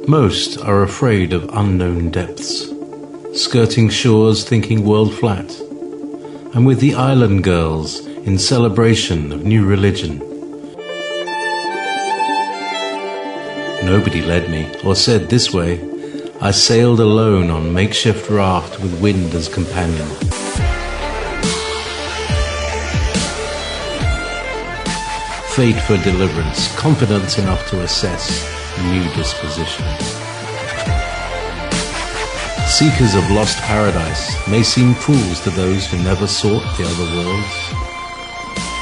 Most are afraid of unknown depths, skirting shores thinking world flat. I'm with the island girls in celebration of new religion. Nobody led me or said this way. I sailed alone on makeshift raft with wind as companion. Fate for deliverance, confidence enough to assess new disposition. Seekers of lost paradise may seem fools to those who never sought the other worlds.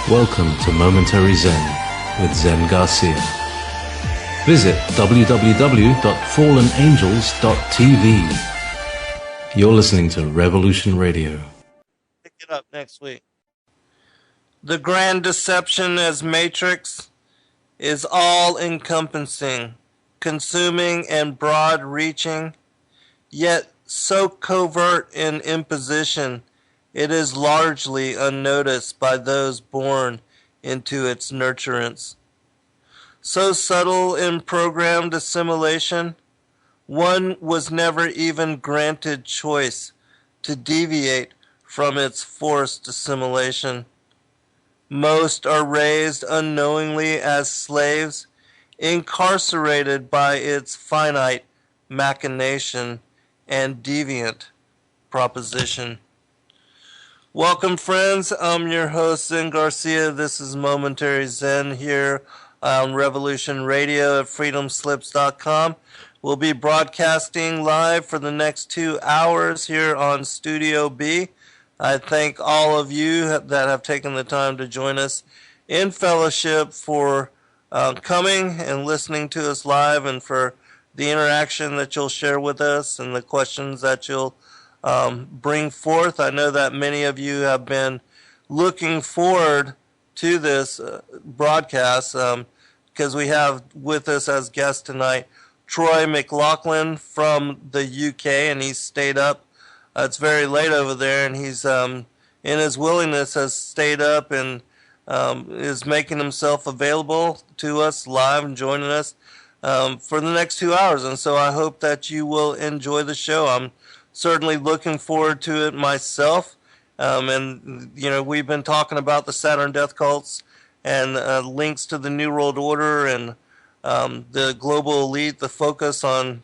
Welcome to Momentary Zen with Zen Garcia. Visit www.fallenangels.tv. You're listening to Revolution Radio. Pick it up next week. The grand deception as Matrix is all-encompassing, consuming and broad-reaching, yet so covert in imposition, it is largely unnoticed by those born into its nurturance. So subtle in programmed assimilation, one was never even granted choice to deviate from its forced assimilation. Most are raised unknowingly as slaves, incarcerated by its finite machination and deviant proposition. Welcome, friends. I'm your host, Zen Garcia. This is Momentary Zen here on Revolution Radio at freedomslips.com. We'll be broadcasting live for the next 2 hours here on Studio B. I thank all of you that have taken the time to join us in fellowship for coming and listening to us live, and for the interaction that you'll share with us and the questions that you'll bring forth. I know that many of you have been looking forward to this broadcast because we have with us as guest tonight Troy McLachlan from the UK, and he's stayed up. It's very late over there, and he's in his willingness has stayed up and is making himself available to us live and joining us for the next 2 hours. And so I hope that you will enjoy the show. I'm certainly looking forward to it myself. And, you know, we've been talking about the Saturn Death Cults and links to the New World Order and the global elite, the focus on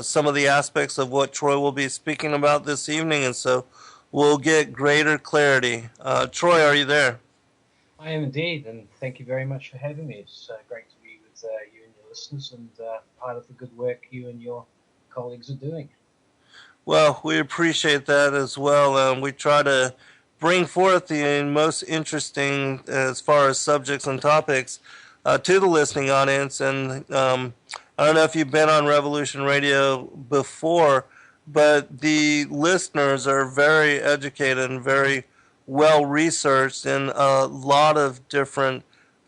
some of the aspects of what Troy will be speaking about this evening, and so we'll get greater clarity. Troy, are you there? I am indeed, and thank you very much for having me. It's great to be with you and your listeners, and part of the good work you and your colleagues are doing. Well, we appreciate that as well. We try to bring forth the most interesting as far as subjects and topics to the listening audience, and I don't know if you've been on Revolution Radio before, but the listeners are very educated and very well researched in a lot of different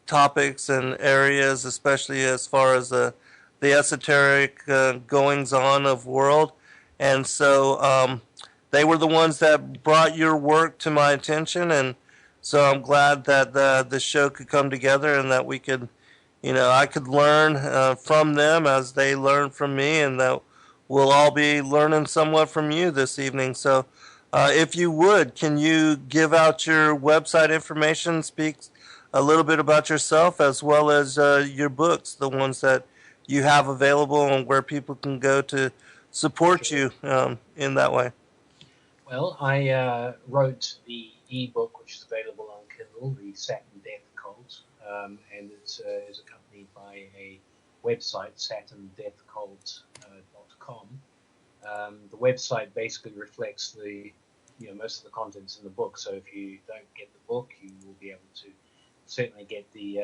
topics and areas, especially as far as the esoteric goings on of world. And so they were the ones that brought your work to my attention, and so I'm glad that the show could come together and that we could, you know, I could learn from them as they learn from me, and that we'll all be learning somewhat from you this evening. So if you would, can you give out your website information, speak a little bit about yourself, as well as your books, the ones that you have available and where people can go to support you in that way? Well, I wrote the e-book, which is available on Kindle, the Saturn Death Cult, and it is accompanied by a website, SaturnDeathCult.com. The website basically reflects most of the contents in the book. So if you don't get the book, you will be able to certainly get the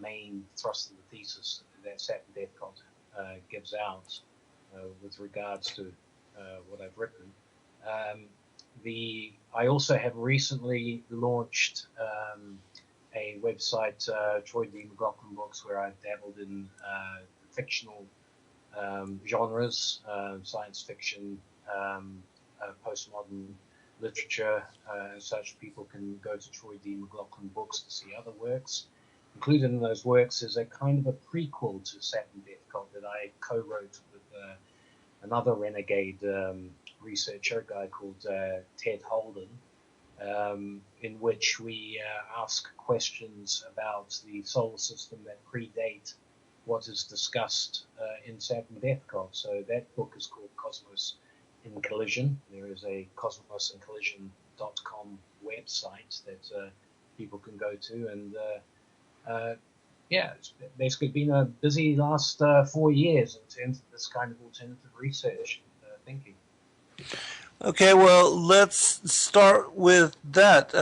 main thrust of the thesis that Saturn Death Cult gives out with regards to what I've written. I also have recently launched a website, Troy D. McLachlan Books, where I've dabbled in fictional genres, science fiction, postmodern literature, and such. People can go to Troy D. McLachlan Books to see other works. Included in those works is a kind of a prequel to Saturn Death Cult that I co-wrote with another renegade researcher, a guy called Ted Holden, in which we ask questions about the solar system that predate what is discussed in Saturn Death Cult. So that book is called Cosmos in Collision. There is a cosmosincollision.com website that people can go to, and yeah, it's basically been a busy last 4 years in terms of this kind of alternative research thinking. Okay, well, let's start with that.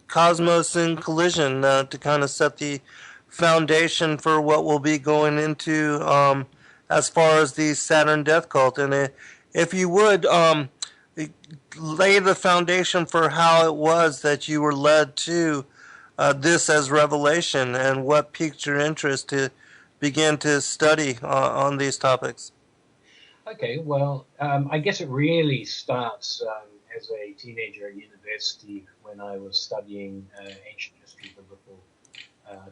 Cosmos in Collision, to kind of set the foundation for what we'll be going into as far as the Saturn Death Cult. And if you would lay the foundation for how it was that you were led to this as revelation, and what piqued your interest to begin to study on these topics. Okay, well, I guess it really starts as a teenager at university when I was studying ancient history, biblical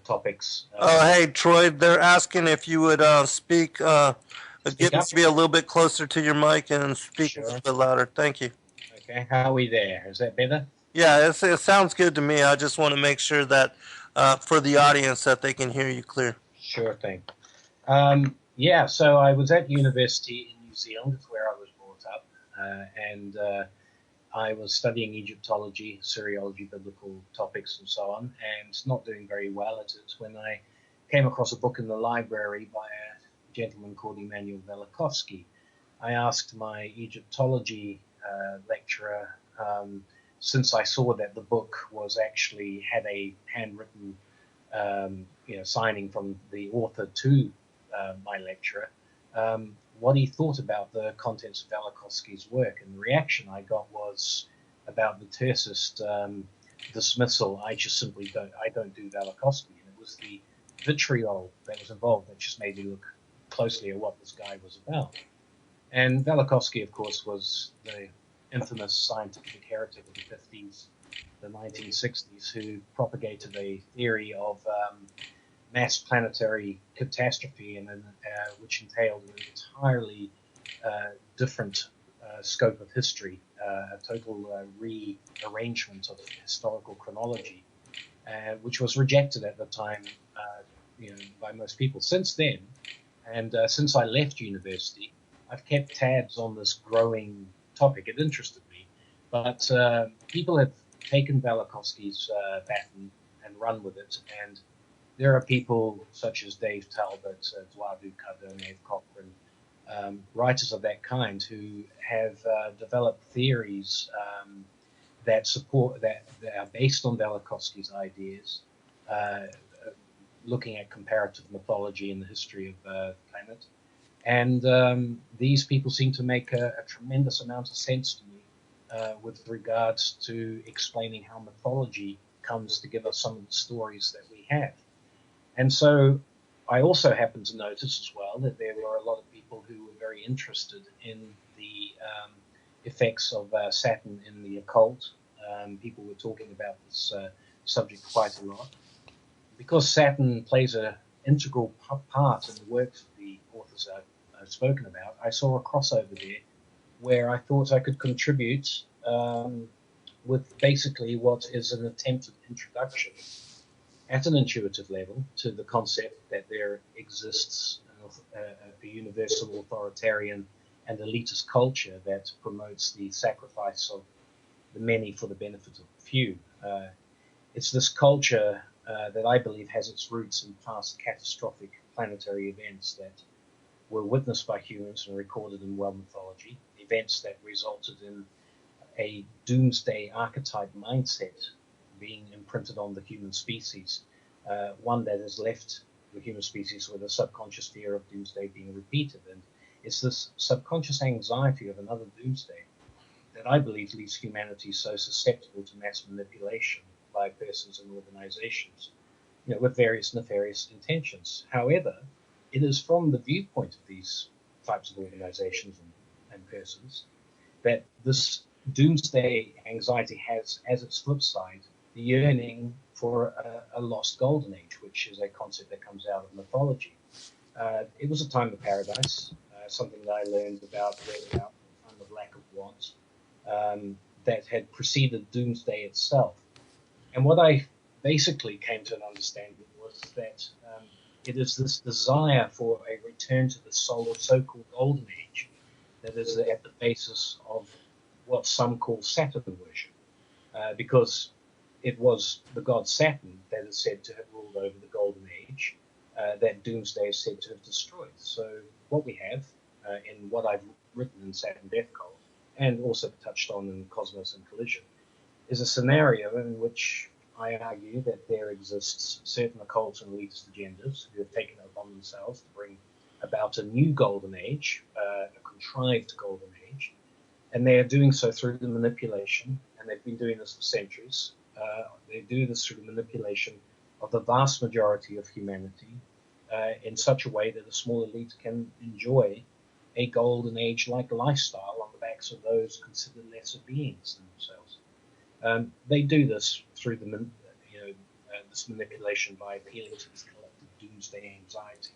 topics. Hey, Troy, they're asking if you would speak get up? to be a little bit closer to your mic and speak a Sure. little bit louder. Thank you. Okay, how are we there? Is that better? Yeah, it sounds good to me. I just want to make sure that for the audience that they can hear you clear. Sure thing. Yeah, so I was at university in New Zealand, where I was brought up, and I was studying Egyptology, Syriology, biblical topics, and so on, and not doing very well at it when I came across a book in the library by a gentleman called Emanuel Velikovsky. I asked my Egyptology lecturer, since I saw that the book was actually had a handwritten signing from the author to my lecturer, what he thought about the contents of Velikovsky's work. And the reaction I got was about the tersist dismissal. I just simply don't do Velikovsky. And it was the vitriol that was involved that just made me look closely at what this guy was about. And Velikovsky, of course, was the infamous scientific heretic of the 50s, the 1960s, who propagated a theory of mass planetary catastrophe, and which entailed an entirely different scope of history, a total rearrangement of historical chronology, which was rejected at the time, by most people. Since then, and since I left university, I've kept tabs on this growing topic. It interested me, but people have taken Velikovsky's baton and run with it, and there are people such as Dave Talbot, Dwadu Cardone, Cochrane, writers of that kind who have developed theories that are based on Velikovsky's ideas, looking at comparative mythology and the history of the planet. And these people seem to make a tremendous amount of sense to me with regards to explaining how mythology comes to give us some of the stories that we have. And so I also happen to notice as well that there were a lot of people who were very interested in the effects of Saturn in the occult. People were talking about this subject quite a lot. Because Saturn plays an integral part in the works of the authors I've spoken about, I saw a crossover there where I thought I could contribute with basically what is an attempted introduction at an intuitive level to the concept that there exists a universal authoritarian and elitist culture that promotes the sacrifice of the many for the benefit of the few. It's this culture that I believe has its roots in past catastrophic planetary events that were witnessed by humans and recorded in world mythology, events that resulted in a doomsday archetype mindset being imprinted on the human species, one that has left the human species with a subconscious fear of doomsday being repeated. And it's this subconscious anxiety of another doomsday that I believe leaves humanity so susceptible to mass manipulation by persons and organizations, with various nefarious intentions. However, it is from the viewpoint of these types of organizations and persons that this doomsday anxiety has, as its flip side, the yearning for a lost golden age, which is a concept that comes out of mythology. It was a time of paradise. something that I learned about, read about, on the lack of what, that had preceded Doomsday itself. And what I basically came to an understanding was that it is this desire for a return to the so-called Golden Age that is at the basis of what some call Saturn worship, because it was the god Saturn that is said to have ruled over the Golden Age, that Doomsday is said to have destroyed. So what we have in what I've written in Saturn Death Cult, and also touched on in Cosmos and Collision, is a scenario in which I argue that there exists certain occult and elitist agendas who have taken it upon themselves to bring about a new golden age, a contrived golden age, and they are doing so through the manipulation, and they've been doing this for centuries. They do this through the manipulation of the vast majority of humanity in such a way that a small elite can enjoy a golden age-like lifestyle on the backs of those considered lesser beings than themselves. They do this through the this manipulation by appealing to this collective doomsday anxiety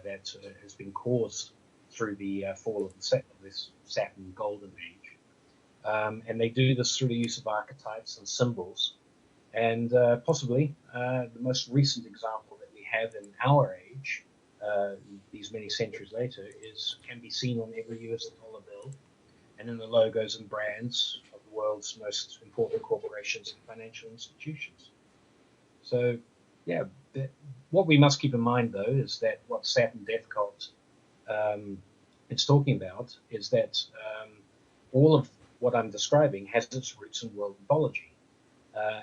that has been caused through the fall of this Saturn Golden Age. And they do this through the use of archetypes and symbols. And possibly the most recent example that we have in our age, these many centuries later, can be seen on every US dollar bill and in the logos and brands of the world's most important corporations and financial institutions. So, yeah, what we must keep in mind, though, is that what Saturn Death Cult it's talking about is that all of what I'm describing has its roots in world mythology.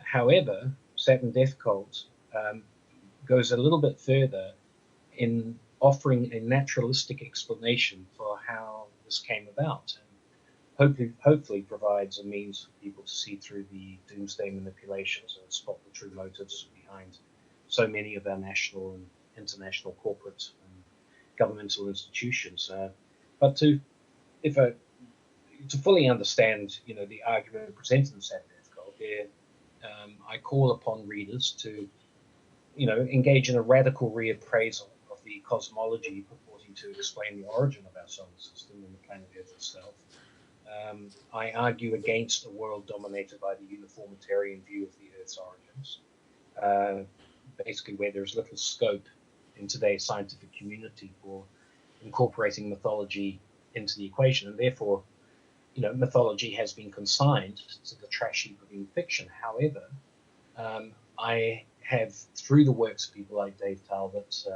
However, Saturn Death Cult goes a little bit further in offering a naturalistic explanation for how this came about, and hopefully provides a means for people to see through the doomsday manipulations and spot the true motives behind so many of our national and international corporate and governmental institutions. But to fully understand, the argument presented in Saturn Death Cult, I call upon readers to, engage in a radical reappraisal of the cosmology purporting to explain the origin of our solar system and the planet Earth itself. I argue against a world dominated by the uniformitarian view of the Earth's origins, basically where there's little scope in today's scientific community for incorporating mythology into the equation, and therefore, mythology has been consigned to the trash heap of fiction. However, I have, through the works of people like Dave Talbot,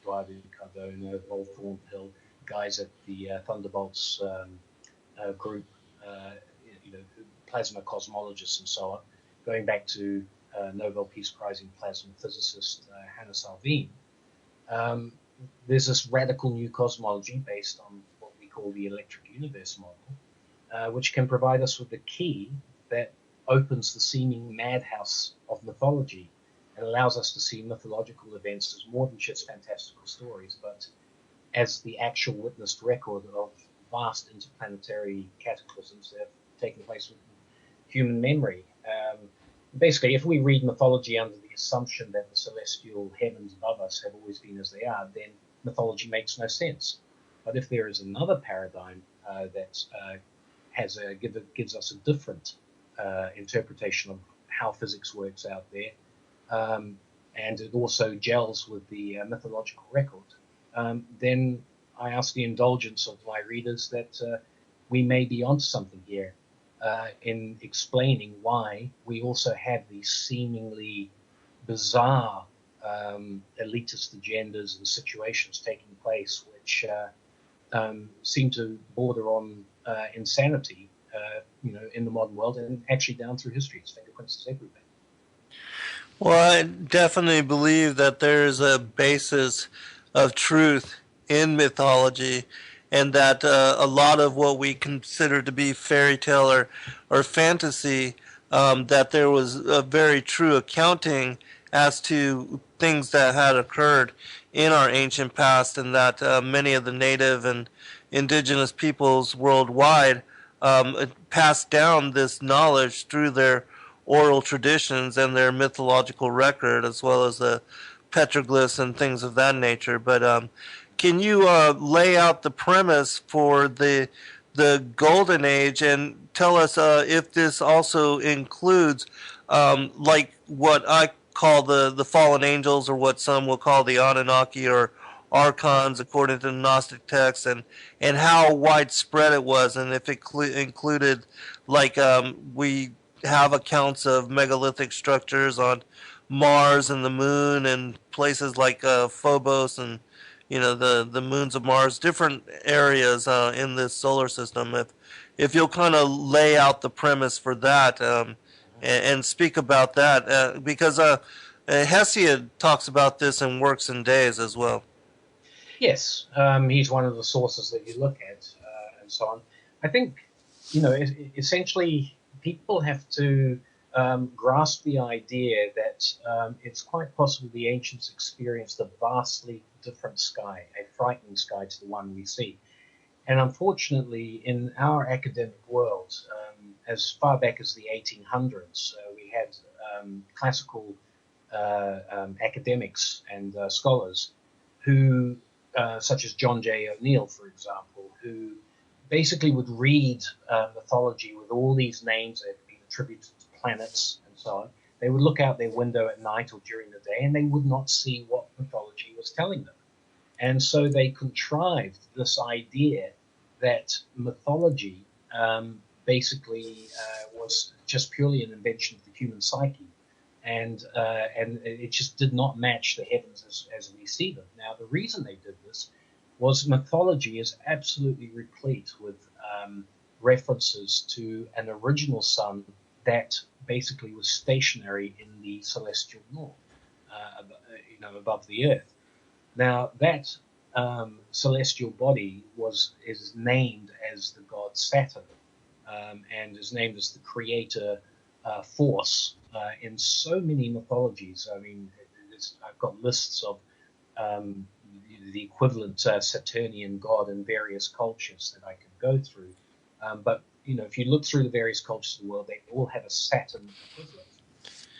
Dwight Cardona, Rolf Thornhill, guys at the Thunderbolts group, plasma cosmologists and so on, going back to Nobel Peace Prize plasma physicist Hannah Salveen, there's this radical new cosmology based on what we call the electric universe model, which can provide us with the key that opens the seeming madhouse of mythology and allows us to see mythological events as more than just fantastical stories, but as the actual witnessed record of vast interplanetary cataclysms that have taken place within human memory. Basically, if we read mythology under the assumption that the celestial heavens above us have always been as they are, then mythology makes no sense. But if there is another paradigm that gives us a different interpretation of how physics works out there, and it also gels with the mythological record, then I ask the indulgence of my readers that we may be onto something here in explaining why we also have these seemingly bizarre elitist agendas and situations taking place which seem to border on insanity, in the modern world, and actually down through history. It's fingerprints everywhere. Well, I definitely believe that there is a basis of truth in mythology, and that a lot of what we consider to be fairy tale or fantasy, that there was a very true accounting as to things that had occurred in our ancient past, and that many of the native and indigenous peoples worldwide passed down this knowledge through their oral traditions and their mythological record, as well as the petroglyphs and things of that nature. But can you lay out the premise for the Golden Age and tell us if this also includes like what I call the fallen angels, or what some will call the Anunnaki or archons, according to the Gnostic texts, and how widespread it was, and if it included, like, we have accounts of megalithic structures on Mars and the moon and places like Phobos and the moons of Mars, different areas in this solar system. If you'll kind of lay out the premise for that, and speak about that, because Hesiod talks about this in Works and Days as well. Yes, he's one of the sources that you look at, and so on. I think, essentially, people have to grasp the idea that it's quite possible the ancients experienced a vastly different sky, a frightening sky to the one we see. And unfortunately, in our academic world, as far back as the 1800s, we had classical academics and scholars who, such as John J. O'Neill, for example, who basically would read mythology with all these names that had been attributed to planets and so on. They would look out their window at night or during the day, and they would not see what mythology was telling them. And so they contrived this idea that mythology basically was just purely an invention of the human psyche, and it just did not match the heavens as we see them. Now, the reason they did this was mythology is absolutely replete with references to an original sun that basically was stationary in the celestial north, above the earth. Now, that celestial body is named as the god Saturn, and is named as the creator force in so many mythologies. I mean, I've got lists of the equivalent Saturnian god in various cultures that I could go through. But if you look through the various cultures of the world, they all have a Saturn equivalent.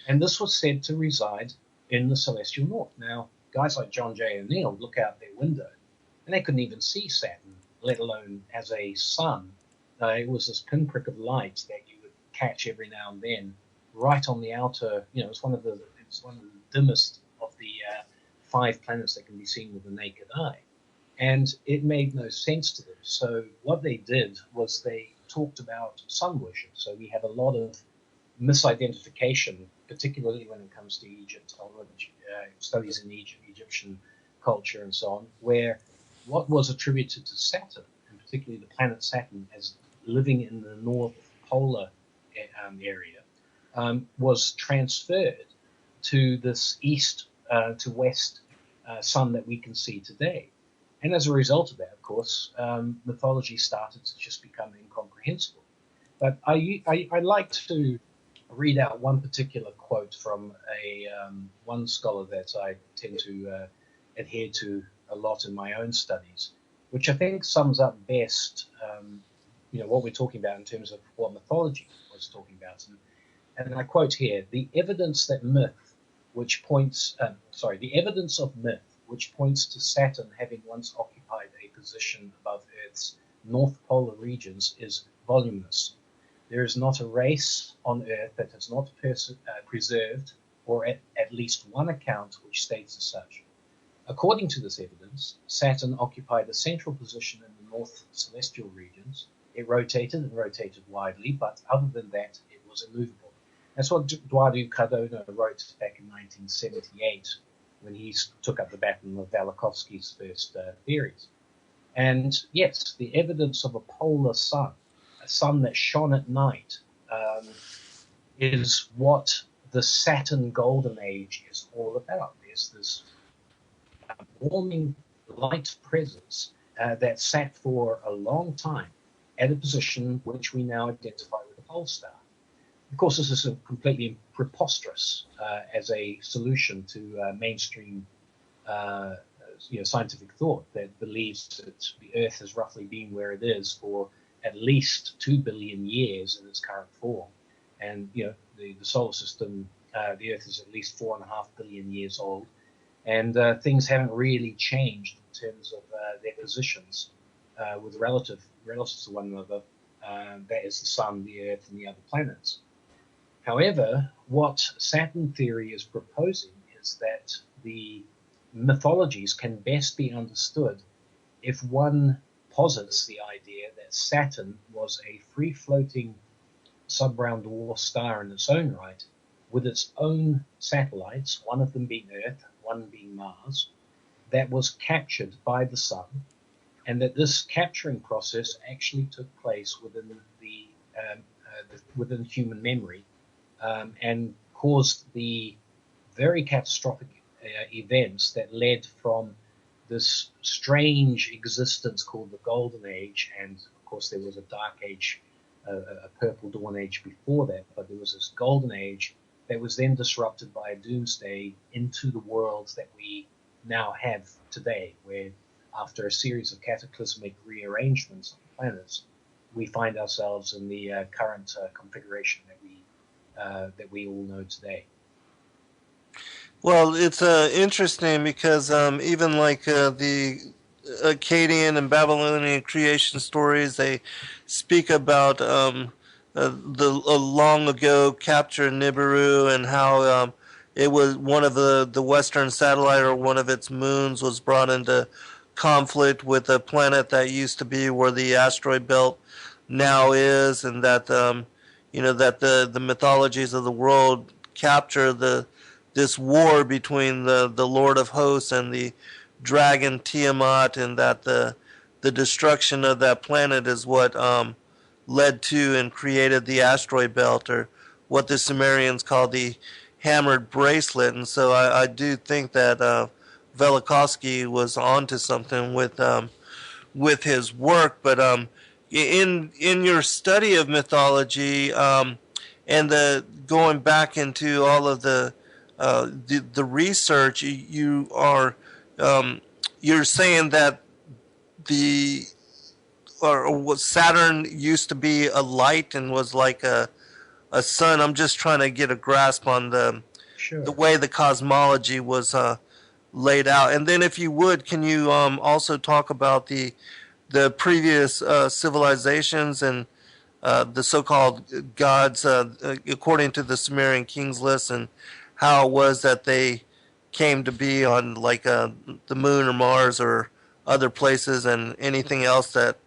And this was said to reside in the celestial north. Now, guys like John J. O'Neill look out their window, and they couldn't even see Saturn, let alone as a sun. It was this pinprick of light that you would catch every now and then, right on the outer. It's one of the dimmest of the 5 planets that can be seen with the naked eye, and it made no sense to them. So what they did was they talked about sun worship. So we have a lot of misidentification, particularly when it comes to Egypt, studies in Egyptian culture and so on, where what was attributed to Saturn, and particularly the planet Saturn, as living in the North Polar area, was transferred to this east to west sun that we can see today. And as a result of that, of course, mythology started to just become incomprehensible. But I like to read out one particular quote from one scholar that I tend to adhere to a lot in my own studies, which I think sums up best what we're talking about in terms of what mythology was talking about. And I quote here: the evidence of myth which points to Saturn having once occupied a position above Earth's north polar regions is voluminous. There is not a race on Earth that has not preserved, or at least one account which states as such. According to this evidence, Saturn occupied a central position in the north celestial regions. It rotated and rotated widely, but other than that, it was immovable. That's what Eduardo Cardona wrote back in 1978 when he took up the baton of Velikovsky's first theories. And yes, the evidence of a polar sun, a sun that shone at night, is what the Saturn Golden Age is all about. There's this warming light presence that sat for a long time at a position which we now identify with the pole star. Of course, this is completely preposterous as a solution to mainstream scientific thought that believes that the Earth has roughly been where it is for at least 2 billion years in its current form. And, the solar system, the Earth is at least 4.5 billion years old. and things haven't really changed in terms of their positions with relative to one another. That is the Sun, the Earth, and the other planets. However, what Saturn theory is proposing is that the mythologies can best be understood if one posits the idea that Saturn was a free-floating sub-brown dwarf star in its own right, with its own satellites, one of them being Earth, one being Mars, that was captured by the Sun, and that this capturing process actually took place within within human memory, and caused the very catastrophic events that led from this strange existence called the Golden Age, and of course there was a Dark Age, a Purple Dawn Age before that, but there was this Golden Age that was then disrupted by a doomsday into the worlds that we now have today, where after a series of cataclysmic rearrangements of the planets, we find ourselves in the current configuration that we all know today. Well, it's interesting because even like the Akkadian and Babylonian creation stories, they speak about the long ago capture of Nibiru, and how it was one of the Western satellite, or one of its moons, was brought into conflict with a planet that used to be where the asteroid belt now is, and that that the mythologies of the world capture this war between the Lord of Hosts and the dragon Tiamat, and that the destruction of that planet is what led to and created the asteroid belt, or what the Sumerians call the hammered bracelet. And so I do think that Velikovsky was onto something with his work. But in your study of mythology, and the going back into all of the research, you are you're saying that the or what Saturn used to be a light and was like a sun. I'm just trying to get a grasp on the way the cosmology was laid out. And then, if you would, can you also talk about the previous civilizations and the so-called gods, according to the Sumerian kings list, and how it was that they came to be on like the moon or Mars or other places, and anything else that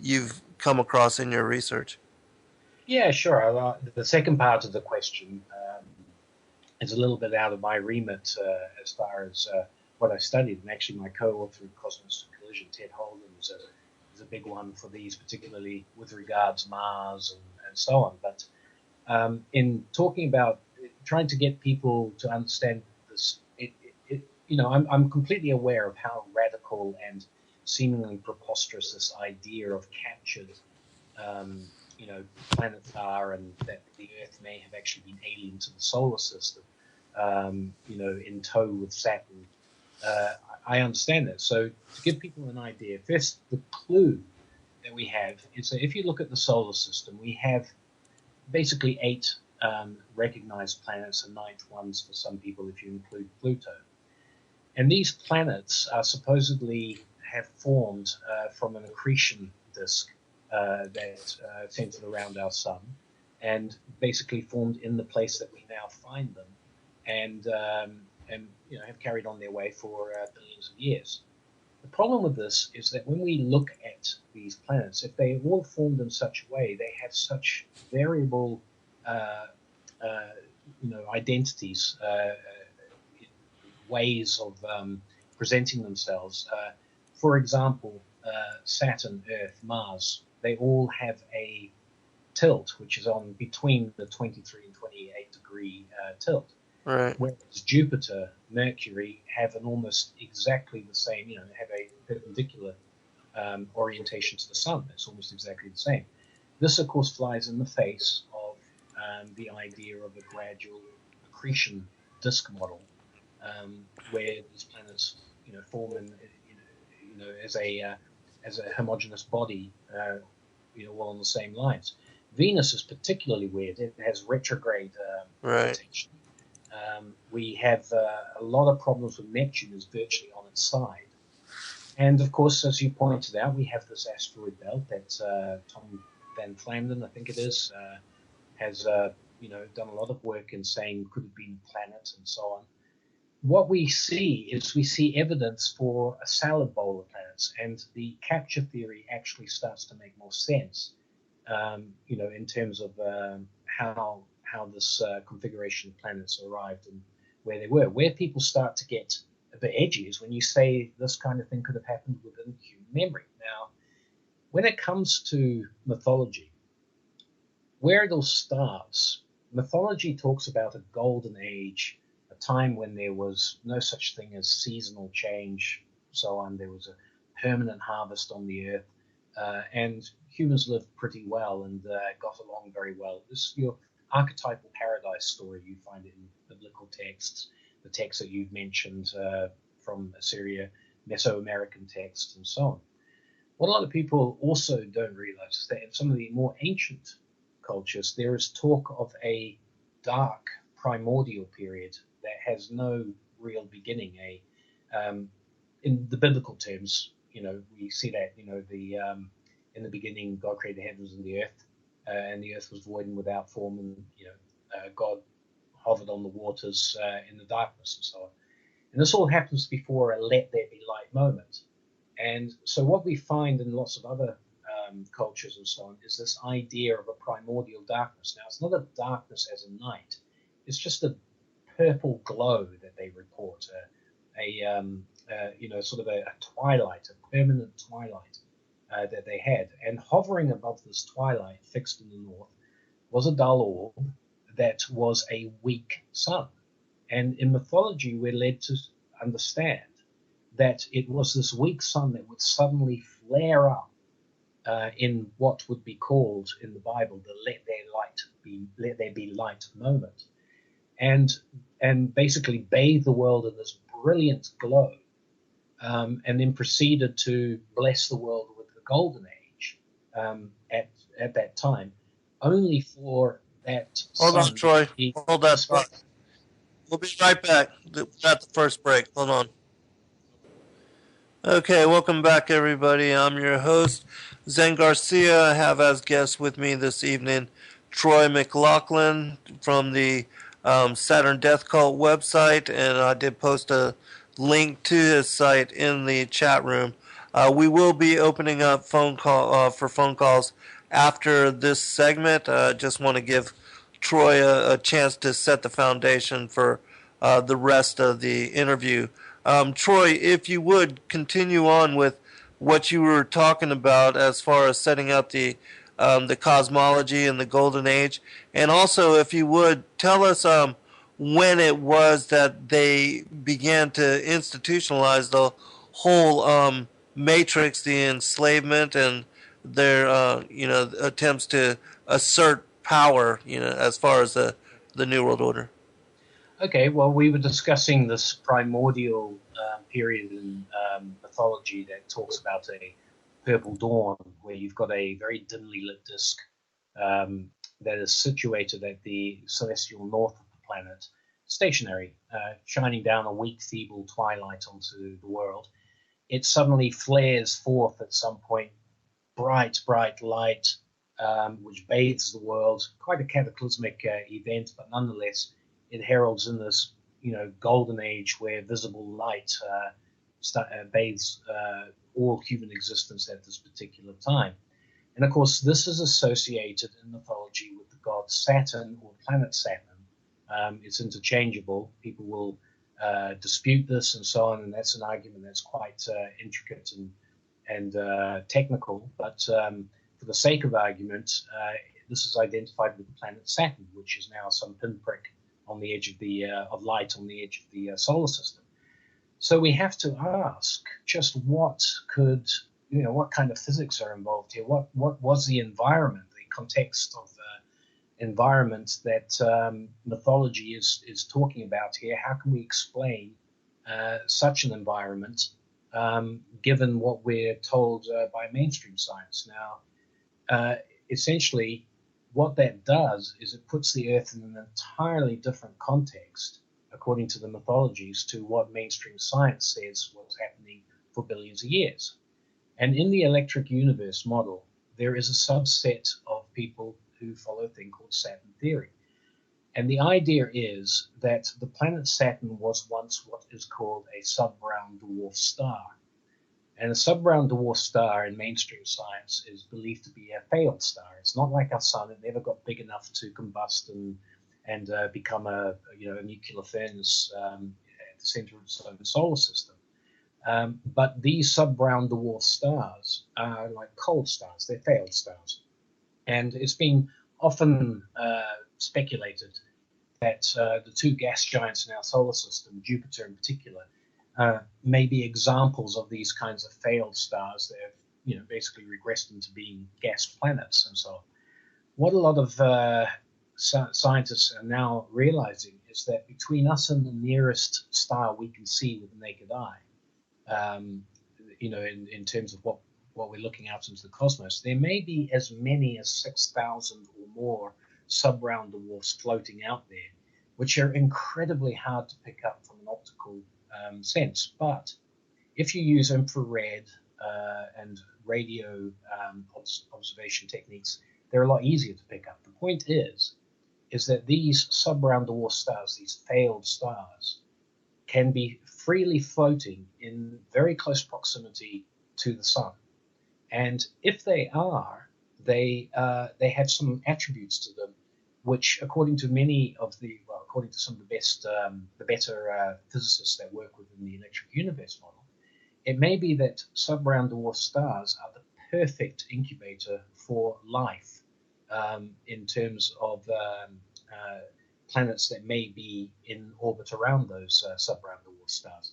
you've come across in your research? Yeah, sure. The second part of the question is a little bit out of my remit as far as what I studied, and actually my co-author in Cosmos to Collision, Ted Holden, is a big one for these, particularly with regards Mars and so on. But in talking about trying to get people to understand this, I'm completely aware of how radical and seemingly preposterous this idea of captured, planets are, and that the Earth may have actually been alien to the solar system, in tow with Saturn. I understand that. So to give people an idea, first, the clue that we have is that if you look at the solar system, we have basically 8 recognized planets, and 9th ones for some people if you include Pluto. And these planets are supposedly have formed from an accretion disk that centered around our sun, and basically formed in the place that we now find them, and have carried on their way for billions of years. The problem with this is that when we look at these planets, if they all formed in such a way, they have such variable identities, ways of presenting themselves. For example, Saturn, Earth, Mars, they all have a tilt, which is on between the 23 and 28 degree tilt. Right. Whereas Jupiter, Mercury have an almost exactly the same, have a perpendicular orientation to the sun. It's almost exactly the same. This, of course, flies in the face of the idea of a gradual accretion disk model, where these planets, form in, as a homogeneous body, all on the same lines. Venus is particularly weird. It has retrograde rotation. We have a lot of problems with Neptune is virtually on its side. And of course, as you pointed out, we have this asteroid belt that Tom Van Flamden, I think it is, has done a lot of work in saying could have been planets and so on. What we see evidence for a salad bowl of planets, and the capture theory actually starts to make more sense. In terms of how this configuration of planets arrived and where they were. Where people start to get a bit edgy is when you say this kind of thing could have happened within human memory. Now, when it comes to mythology, where it all starts, mythology talks about a golden age, a time when there was no such thing as seasonal change, so on. There was a permanent harvest on the earth, and humans lived pretty well and got along very well. This is your archetypal paradise story. You find it in biblical texts, the texts that you've mentioned from Assyria, Mesoamerican texts, and so on. What a lot of people also don't realize is that in some of the more ancient cultures, there is talk of a dark primordial period that has no real beginning. In the biblical terms, we see that, in the beginning, God created the heavens and the earth was void and without form, and God hovered on the waters in the darkness and so on. And this all happens before a let there be light moment. And so what we find in lots of other cultures and so on is this idea of a primordial darkness. Now, it's not a darkness as a night. It's just a purple glow that they report, sort of a twilight, a permanent twilight that they had. And hovering above this twilight, fixed in the north, was a dull orb that was a weak sun. And in mythology, we're led to understand that it was this weak sun that would suddenly flare up in what would be called in the Bible the let there be light moment, and basically bathe the world in this brilliant glow, and then proceeded to bless the world with the golden age at that time, only for that Hold on, sun Troy. to be Hold that dispelled. thought. We'll be right back. At the first break. Hold on. Okay, welcome back, everybody. I'm your host, Zen Garcia. I have as guest with me this evening Troy McLachlan from the Saturn Death Cult website, and I did post a link to his site in the chat room. We will be opening up for phone calls after this segment. Just want to give Troy a chance to set the foundation for the rest of the interview. Troy, if you would continue on with what you were talking about as far as setting up the cosmology and the golden age, and also if you would tell us when it was that they began to institutionalize the whole matrix, the enslavement, and their attempts to assert power, as far as the New World Order. Okay, well, we were discussing this primordial period in mythology that talks about a purple dawn, where you've got a very dimly lit disk that is situated at the celestial north of the planet, stationary, shining down a weak, feeble twilight onto the world. It suddenly flares forth at some point, bright, bright light, which bathes the world. Quite a cataclysmic event, but nonetheless, it heralds in this, golden age where visible light bathes all human existence at this particular time. And of course, this is associated in mythology with the god Saturn or planet Saturn. It's interchangeable. People will dispute this and so on, and that's an argument that's quite intricate and technical. But for the sake of argument, this is identified with the planet Saturn, which is now some pinprick on the edge of light on the edge of the solar system. So we have to ask just what kind of physics are involved here? What was the environment, the context of environment that mythology is talking about here? How can we explain such an environment given what we're told by mainstream science? Now, essentially, what that does is it puts the Earth in an entirely different context, according to the mythologies, to what mainstream science says was happening for billions of years. And in the electric universe model, there is a subset of people who follow a thing called Saturn theory. And the idea is that the planet Saturn was once what is called a sub-brown dwarf star. And a sub-brown dwarf star in mainstream science is believed to be a failed star. It's not like our sun. It never got big enough to combust and become a nuclear furnace at the center of its own solar system. But these sub-brown dwarf stars are like cold stars. They're failed stars. And it's been often speculated that the two gas giants in our solar system, Jupiter in particular, may be examples of these kinds of failed stars that have, basically regressed into being gas planets and so on. What a lot of scientists are now realizing is that between us and the nearest star we can see with the naked eye, in terms of what we're looking out into the cosmos, there may be as many as 6,000 or more sub-brown dwarfs floating out there, which are incredibly hard to pick up from an optical sense. But if you use infrared and radio observation techniques, they're a lot easier to pick up. The point is that these sub-brown dwarf stars, these failed stars, can be freely floating in very close proximity to the sun. And if they are, they have some attributes to them, which, according to some of the better physicists that work within the electric universe model, it may be that sub-brown dwarf stars are the perfect incubator for life in terms of planets that may be in orbit around those sub-brown dwarf stars.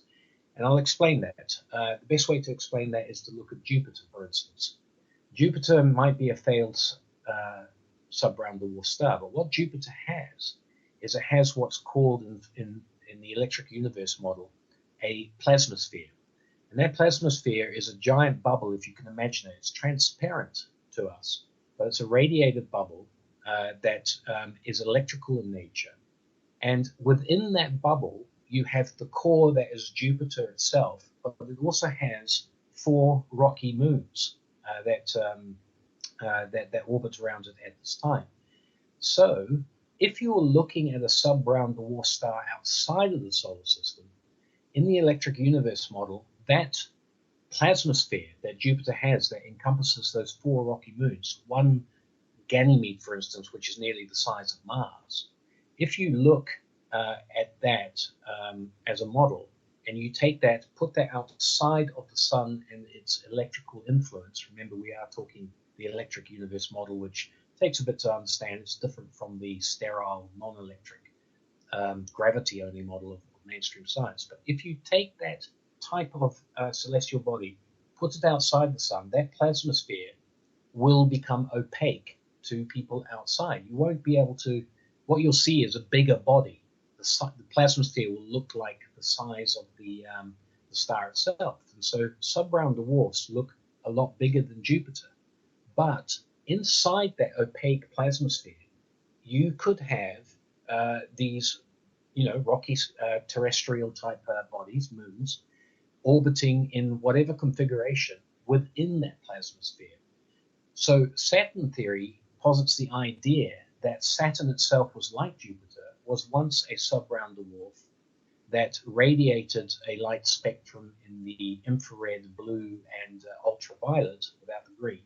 And I'll explain that. The best way to explain that is to look at Jupiter, for instance. Jupiter might be a failed sub-brown dwarf star, but what Jupiter has is it has what's called in the electric universe model a plasmasphere. And that plasmasphere is a giant bubble, if you can imagine it. It's transparent to us, but it's a radiated bubble that is electrical in nature. And within that bubble, you have the core that is Jupiter itself, but it also has 4 rocky moons that orbit around it at this time. So if you're looking at a sub-brown dwarf star outside of the solar system, in the electric universe model, that plasmasphere that Jupiter has that encompasses those 4 rocky moons, one Ganymede, for instance, which is nearly the size of Mars, if you look at that as a model, and you take that, put that outside of the sun and its electrical influence. Remember, we are talking the electric universe model, which takes a bit to understand. It's different from the sterile, non-electric, gravity-only model of mainstream science. But if you take that type of celestial body, put it outside the sun, that plasmasphere will become opaque to people outside. You won't be able to, what you'll see is a bigger body. The plasmasphere will look like the size of the star itself. And so sub-brown dwarfs look a lot bigger than Jupiter. But inside that opaque plasmasphere, you could have these, rocky terrestrial type bodies, moons, orbiting in whatever configuration within that plasmasphere. So Saturn theory posits the idea that Saturn itself was like Jupiter, was once a sub-brown dwarf that radiated a light spectrum in the infrared, blue, and ultraviolet without the green.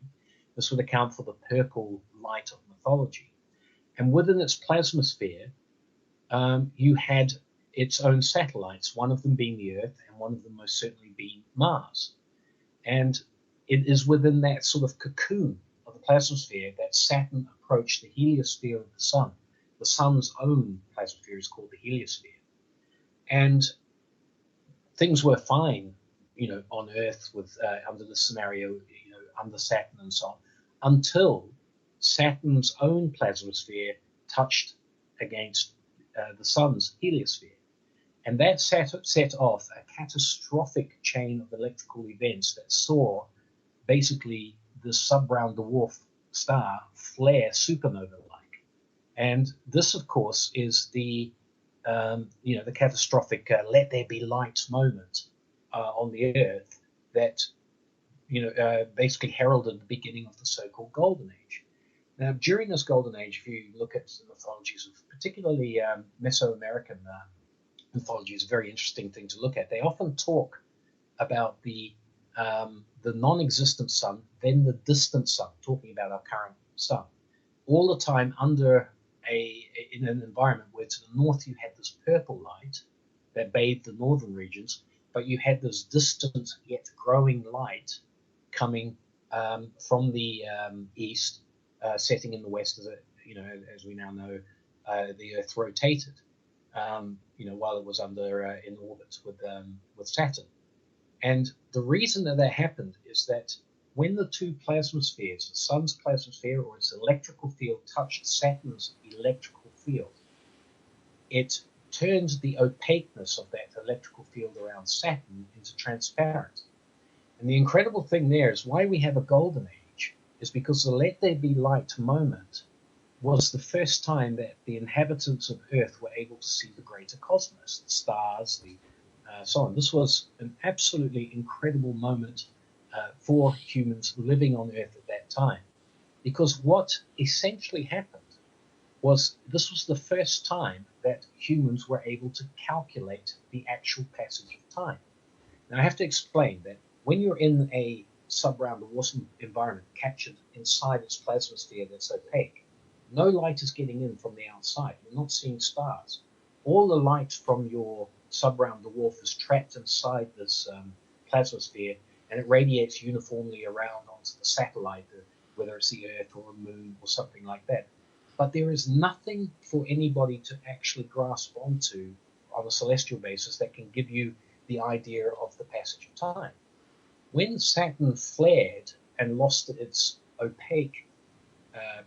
This would account for the purple light of mythology. And within its plasmasphere, you had its own satellites, one of them being the Earth, and one of them most certainly being Mars. And it is within that sort of cocoon of the plasmasphere that Saturn approached the heliosphere of the Sun. The Sun's own plasmasphere is called the heliosphere. And things were fine, on Earth with under this scenario, under Saturn and so on, until Saturn's own plasmasphere touched against the Sun's heliosphere. And that set off a catastrophic chain of electrical events that saw basically the sub-brown dwarf star flare supernova-like. And this, of course, is the the catastrophic "let there be light" moment on the Earth that basically heralded the beginning of the so-called Golden Age. Now, during this Golden Age, if you look at the mythologies of particularly Mesoamerican mythology, is a very interesting thing to look at. They often talk about the non-existent sun, then the distant sun, talking about our current sun, all the time in an environment where to the north you had this purple light that bathed the northern regions, but you had this distant yet growing light coming from the east, setting in the west, as we now know, the Earth rotated, while it was in orbit with Saturn. And the reason that happened is that when the two plasmaspheres, the sun's plasmasphere or its electrical field, touched Saturn's electrical field, it turned the opaqueness of that electrical field around Saturn into transparent. And the incredible thing there is why we have a golden age is because the let there be light moment was the first time that the inhabitants of Earth were able to see the greater cosmos, the stars, so on. This was an absolutely incredible moment for humans living on Earth at that time, because what essentially happened was this was the first time that humans were able to calculate the actual passage of time. Now, I have to explain that when you're in a sub-round Wilson environment captured inside its plasmasphere that's opaque, no light is getting in from the outside. You're not seeing stars. All the light from your sub-round dwarf is trapped inside this plasmasphere, and it radiates uniformly around onto the satellite, whether it's the Earth or a moon or something like that. But there is nothing for anybody to actually grasp onto on a celestial basis that can give you the idea of the passage of time. When Saturn flared and lost its opaque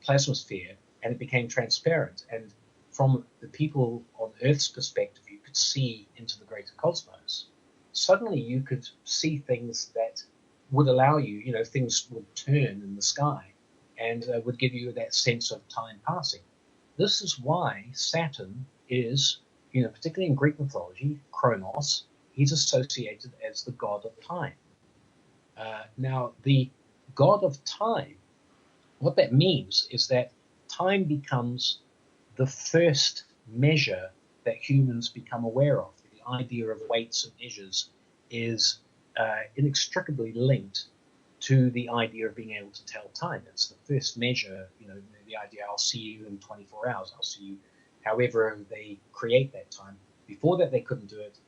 plasmasphere and it became transparent, and from the people on Earth's perspective, you could see into the greater cosmos, suddenly you could see things that would allow you, things would turn in the sky and would give you that sense of time passing. This is why Saturn is, particularly in Greek mythology, Kronos, he's associated as the god of time. Now, the god of time, what that means is that time becomes the first measure that humans become aware of. The idea of weights and measures is inextricably linked to the idea of being able to tell time. It's the first measure, the idea I'll see you in 24 hours, I'll see you however they create that time. Before that, they couldn't do it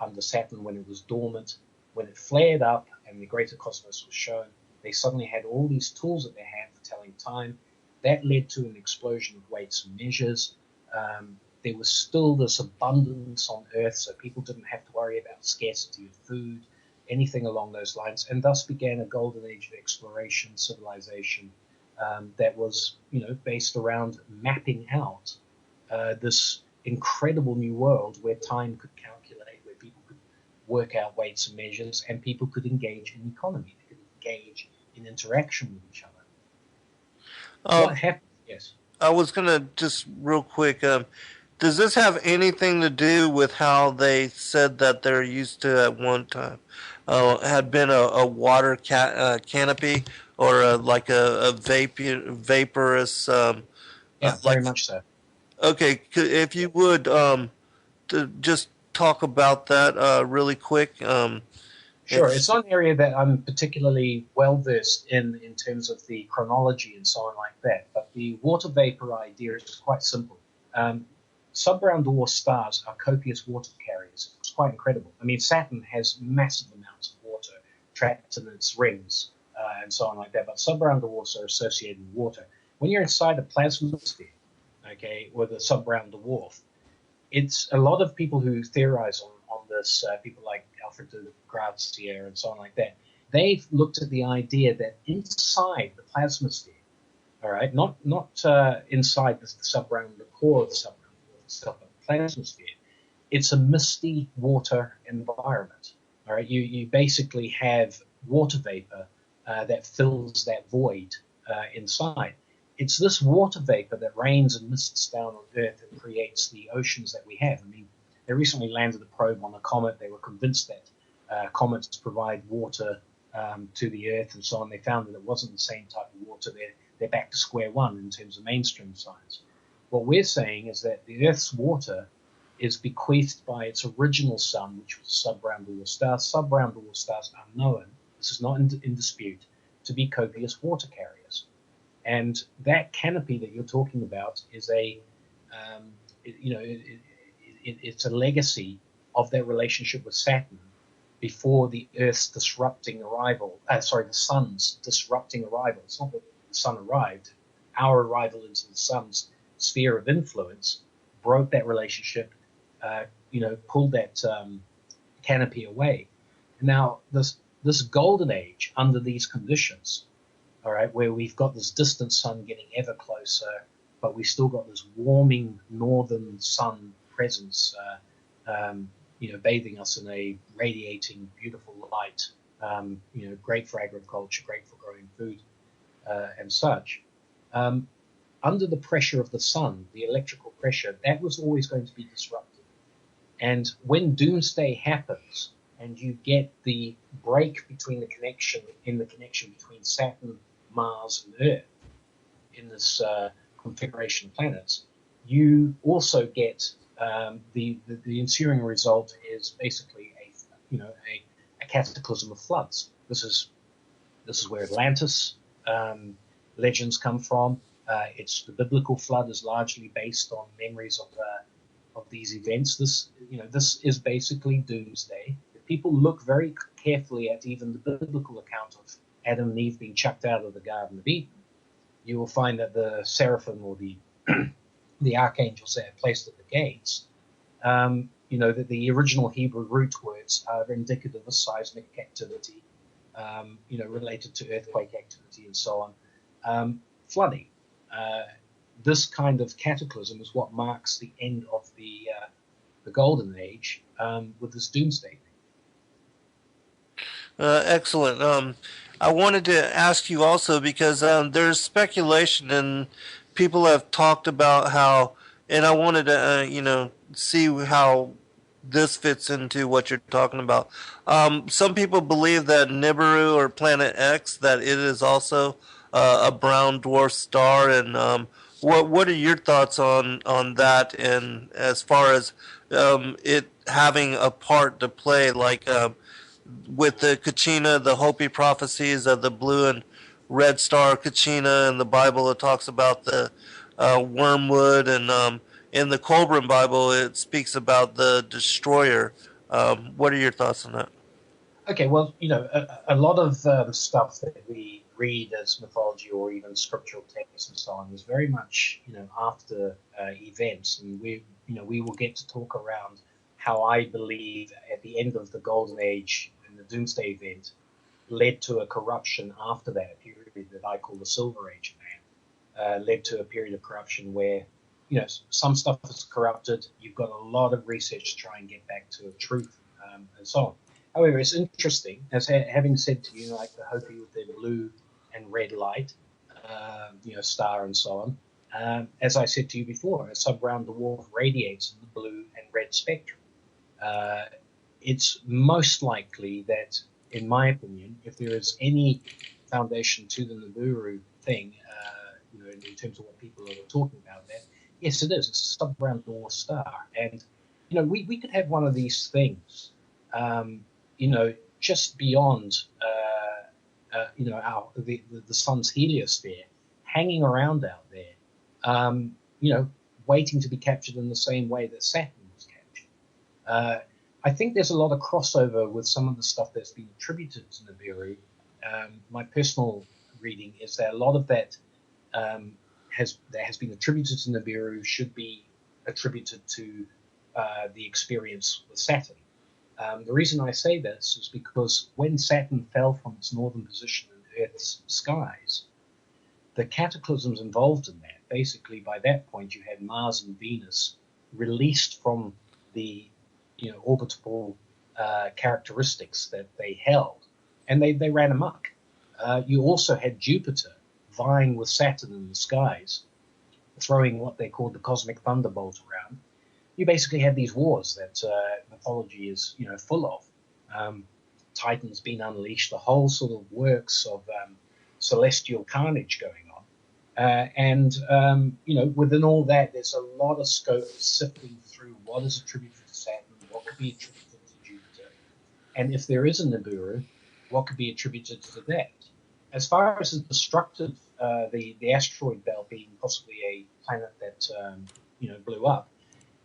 under Saturn when it was dormant. When it flared up and the greater cosmos was shown, they suddenly had all these tools at their hand for telling time. That led to an explosion of weights and measures. There was still this abundance on Earth, so people didn't have to worry about scarcity of food, anything along those lines, and thus began a golden age of exploration, civilization that was, based around mapping out this incredible new world where time could calculate, where people could work out weights and measures, and people could engage in economy, they could engage in interaction with each other. What happened? Yes. I was going to just real quick, does this have anything to do with how they said that there used to at one time had been a water canopy or like a vaporous? Yeah, very much so. Okay, if you would to just talk about that really quick. Sure, it's not an area that I'm particularly well versed in terms of the chronology and so on like that. But the water vapor idea is quite simple. Sub-brown dwarf stars are copious water carriers. It's quite incredible. I mean, Saturn has massive amounts of water trapped in its rings and so on like that. But sub-brown dwarfs are associated with water. When you're inside a plasmasphere, okay, with a sub-brown dwarf, it's a lot of people who theorize on this, people like Alfred de Gracia and so on like that, they've looked at the idea that inside the plasmasphere, all right, not inside the sub-brown, the core of the sub-brown, the plasmasphere, it's a misty water environment. All right, you basically have water vapor that fills that void inside. it's this water vapor that rains and mists down on Earth that creates the oceans that we have. I mean, they recently landed a probe on a comet. They were convinced that comets provide water to the Earth and so on. They found that it wasn't the same type of water. They're back to square one in terms of mainstream science. What we're saying is that the Earth's water is bequeathed by its original sun, which was a sub-brown dwarf star. Sub-brown dwarf stars are known, this is not in dispute, to be copious water carriers. And that canopy that you're talking about is it's a legacy of their relationship with Saturn before the Earth's disrupting arrival. The sun's disrupting arrival. It's not that the sun arrived. Our arrival into the sun's sphere of influence broke that relationship, pulled that canopy away. Now, this golden age under these conditions, all right, where we've got this distant sun getting ever closer, but we still got this warming northern sun presence, bathing us in a radiating, beautiful light, great for agriculture, great for growing food, and such. Under the pressure of the sun, the electrical pressure, that was always going to be disrupted. And when doomsday happens, and you get the break between the connection between Saturn, Mars, and Earth in this configuration of planets, you also get the ensuing result is basically a cataclysm of floods. This is where Atlantis legends come from. It's the biblical flood is largely based on memories of these events. This is basically doomsday. If people look very carefully at even the biblical account of Adam and Eve being chucked out of the Garden of Eden, you will find that the seraphim or the archangels that are placed at the gates, that the original Hebrew root words are indicative of seismic activity, related to earthquake activity and so on, flooding. This kind of cataclysm is what marks the end of the golden age with this doomsday. Excellent. I wanted to ask you also because there's speculation and people have talked about how, and I wanted to, see how this fits into what you're talking about. Some people believe that Nibiru or Planet X, that it is also a brown dwarf star, and what are your thoughts on that? And as far as it having a part to play, like with the Kachina, the Hopi prophecies of the blue and red star Kachina in the Bible, it talks about the wormwood, and in the Colburn Bible, it speaks about the destroyer. What are your thoughts on that? Okay, well, a lot of the stuff that we read as mythology or even scriptural texts and so on is very much, after events, and we will get to talk around how I believe at the end of the Golden Age and the Doomsday event led to a corruption after that period that I call the Silver Age of Man, led to a period of corruption where, some stuff is corrupted. You've got a lot of research to try and get back to truth and so on. However, it's interesting, as having said to you, like the Hopi with their blue and red light, star and so on. As I said to you before, a sub-brown dwarf radiates in the blue and red spectrum. It's most likely that, in my opinion, if there is any foundation to the Nibiru thing, in terms of what people are talking about that, yes, it is. It's a sub-brown dwarf star. And, we could have one of these things, just beyond, the sun's heliosphere, hanging around out there, waiting to be captured in the same way that Saturn was captured. I think there's a lot of crossover with some of the stuff that's been attributed to Nibiru. My personal reading is that a lot of that has been attributed to Nibiru should be attributed to the experience with Saturn. The reason I say this is because when Saturn fell from its northern position in Earth's skies, the cataclysms involved in that, basically by that point you had Mars and Venus released from the orbital characteristics that they held, and they ran amok. You also had Jupiter vying with Saturn in the skies, throwing what they called the cosmic thunderbolt around, you basically had these wars that mythology is, full of. Titans being unleashed, the whole sort of works of celestial carnage going on. Within all that, there's a lot of scope sifting through what is attributed to Saturn, what could be attributed to Jupiter, and if there is a Nibiru, what could be attributed to that. As far as the destructive, the asteroid belt being possibly a planet that blew up,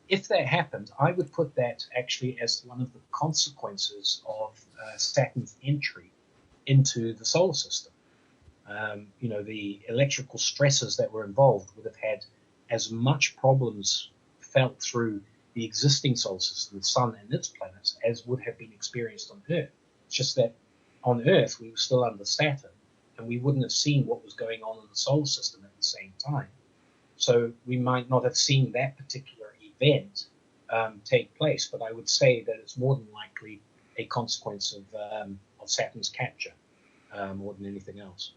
if that happened, I would put that actually as one of the consequences of Saturn's entry into the solar system. The electrical stresses that were involved would have had as much problems felt through the existing solar system, the Sun and its planets, as would have been experienced on Earth. It's just that on Earth, we were still under Saturn, and we wouldn't have seen what was going on in the solar system at the same time. So we might not have seen that particular event take place, but I would say that it's more than likely a consequence of Saturn's capture more than anything else.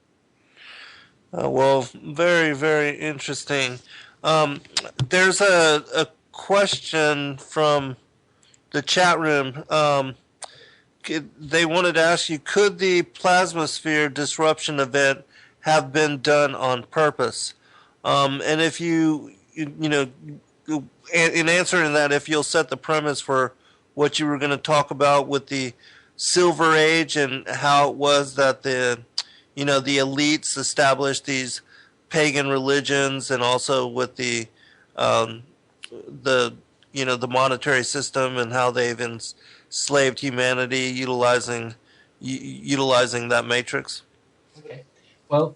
Well, very, very interesting. There's a question from the chat room. They wanted to ask you, could the plasmasphere disruption event have been done on purpose? And if in answering that, if you'll set the premise for what you were going to talk about with the Silver Age and how it was that the elites established these pagan religions, and also with the monetary system and how they've enslaved humanity utilizing that matrix. Okay. Well,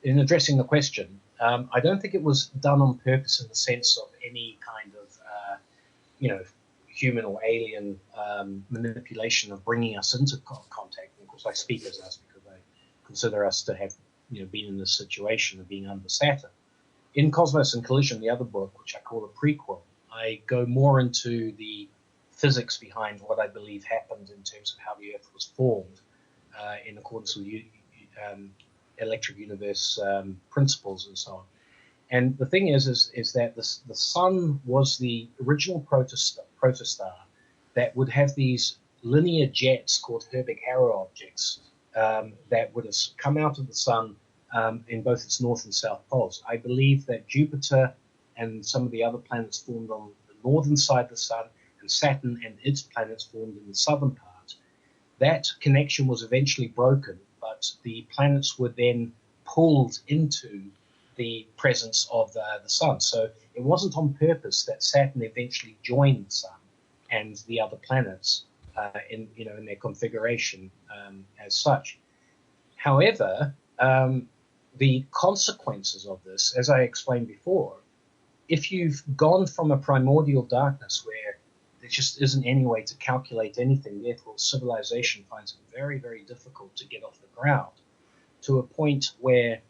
in addressing the question, I don't think it was done on purpose in the sense of any kind of human or alien manipulation of bringing us into contact. And of course, I speak as us because I consider us to have been in this situation of being under Saturn. In Cosmos and Collision, the other book, which I call a prequel, I go more into the physics behind what I believe happened in terms of how the Earth was formed in accordance with electric universe principles and so on. And the thing is that the Sun was the original protostar that would have these linear jets called Herbig-Haro objects that would have come out of the Sun in both its north and south poles. I believe that Jupiter and some of the other planets formed on the northern side of the Sun, and Saturn and its planets formed in the southern part. That connection was eventually broken, but the planets were then pulled into the presence of the Sun. So it wasn't on purpose that Saturn eventually joined the Sun and the other planets in their configuration as such. However, the consequences of this, as I explained before, if you've gone from a primordial darkness where there just isn't any way to calculate anything, therefore civilization finds it very, very difficult to get off the ground, to a point where,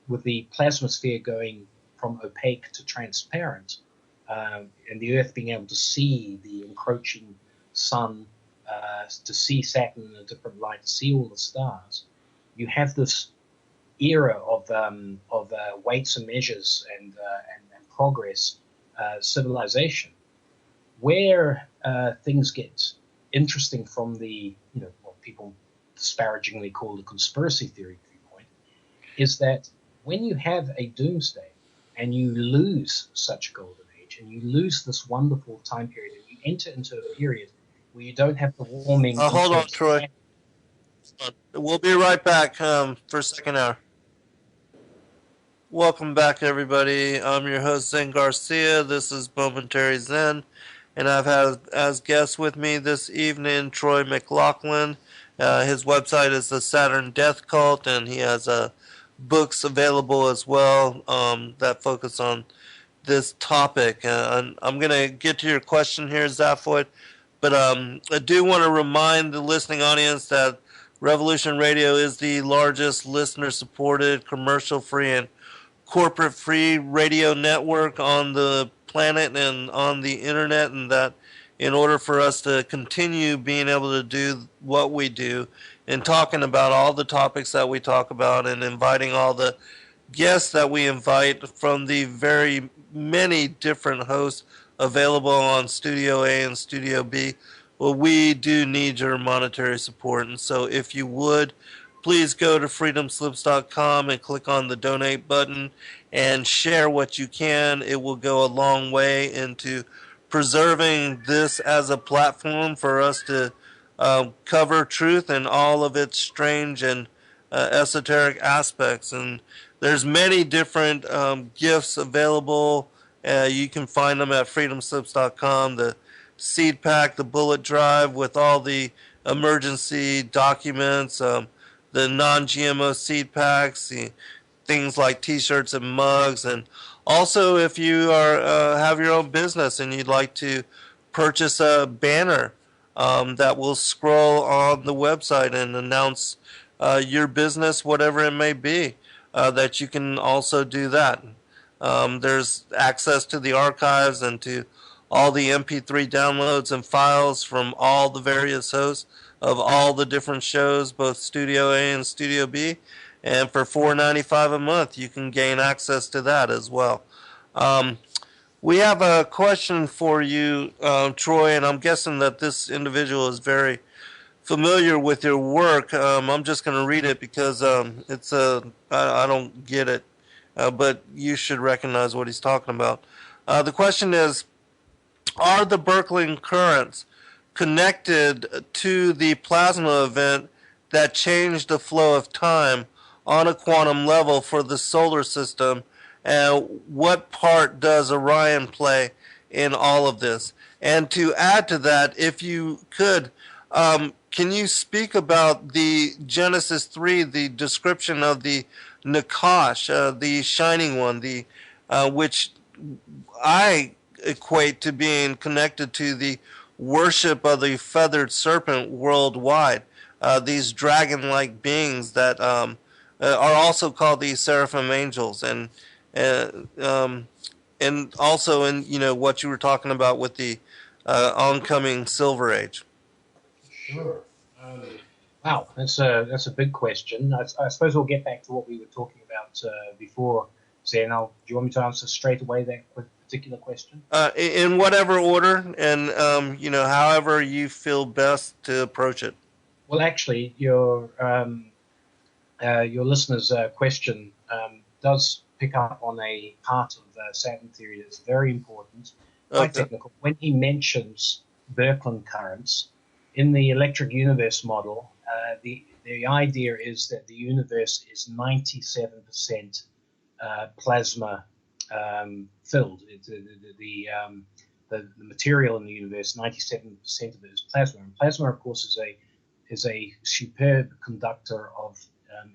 with the plasmasphere going from opaque to transparent, and the Earth being able to see the encroaching Sun, to see Saturn in a different light, to see all the stars, you have this era of weights and measures and progress, civilization, where things get interesting from the what people disparagingly call the conspiracy theory viewpoint, is that when you have a doomsday and you lose such a golden age and you lose this wonderful time period and you enter into a period where you don't have the warming. Hold on, Troy. We'll be right back for a second hour. Welcome back, everybody. I'm your host, Zen Garcia. This is Momentary Zen, and I've had as guests with me this evening Troy McLachlan. His website is the Saturn Death Cult, and he has books available as well that focus on this topic. I'm going to get to your question here, Zaphoid, but I do want to remind the listening audience that Revolution Radio is the largest listener-supported, commercial-free, and corporate-free radio network on the planet and on the internet, and that in order for us to continue being able to do what we do, in talking about all the topics that we talk about and inviting all the guests that we invite from the very many different hosts available on Studio A and Studio B. Well, we do need your monetary support. And so if you would, please go to freedomslips.com and click on the donate button and share what you can. It will go a long way into preserving this as a platform for us to cover truth and all of its strange and esoteric aspects. And there's many different gifts available. You can find them at freedomslips.com. The seed pack, the bullet drive with all the emergency documents, the non-GMO seed packs, the things like t-shirts and mugs. And also, if you are have your own business and you'd like to purchase a banner that will scroll on the website and announce your business, whatever it may be, that you can also do that. There's access to the archives and to all the MP3 downloads and files from all the various hosts of all the different shows, both Studio A and Studio B. And for $4.95 a month, you can gain access to that as well. We have a question for you, Troy, and I'm guessing that this individual is very familiar with your work. I'm just going to read it because it's I don't get it, but you should recognize what he's talking about. The question is, are the Birkeland currents connected to the plasma event that changed the flow of time on a quantum level for the solar system? And what part does Orion play in all of this? And to add to that, if you could, can you speak about the Genesis 3, the description of the Nakash, the shining one, the which I equate to being connected to the worship of the feathered serpent worldwide. These dragon-like beings that are also called the seraphim angels, and also in what you were talking about with the oncoming Silver Age. Sure. Wow, that's a big question. I suppose we'll get back to what we were talking about before. Zen, do you want me to answer straight away that particular question? In whatever order, and however you feel best to approach it. Well, actually, your listener's question does pick up on a part of Saturn theory that's very important, quite technical. When he mentions Birkeland currents in the electric universe model, the idea is that the universe is 97% plasma filled. The material in the universe, 97% of it is plasma. And plasma, of course, is a superb conductor of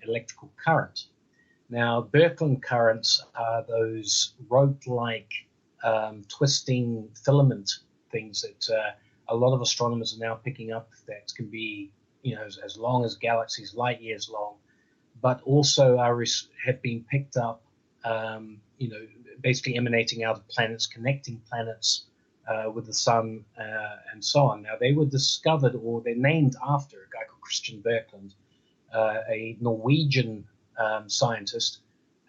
electrical current. Now, Birkeland currents are those rope-like twisting filament things that a lot of astronomers are now picking up that can be, as long as galaxies, light years long, but also have been picked up, basically emanating out of planets, connecting planets with the sun, and so on. Now, they were discovered, or they're named after a guy called Christian Birkeland, a Norwegian scientist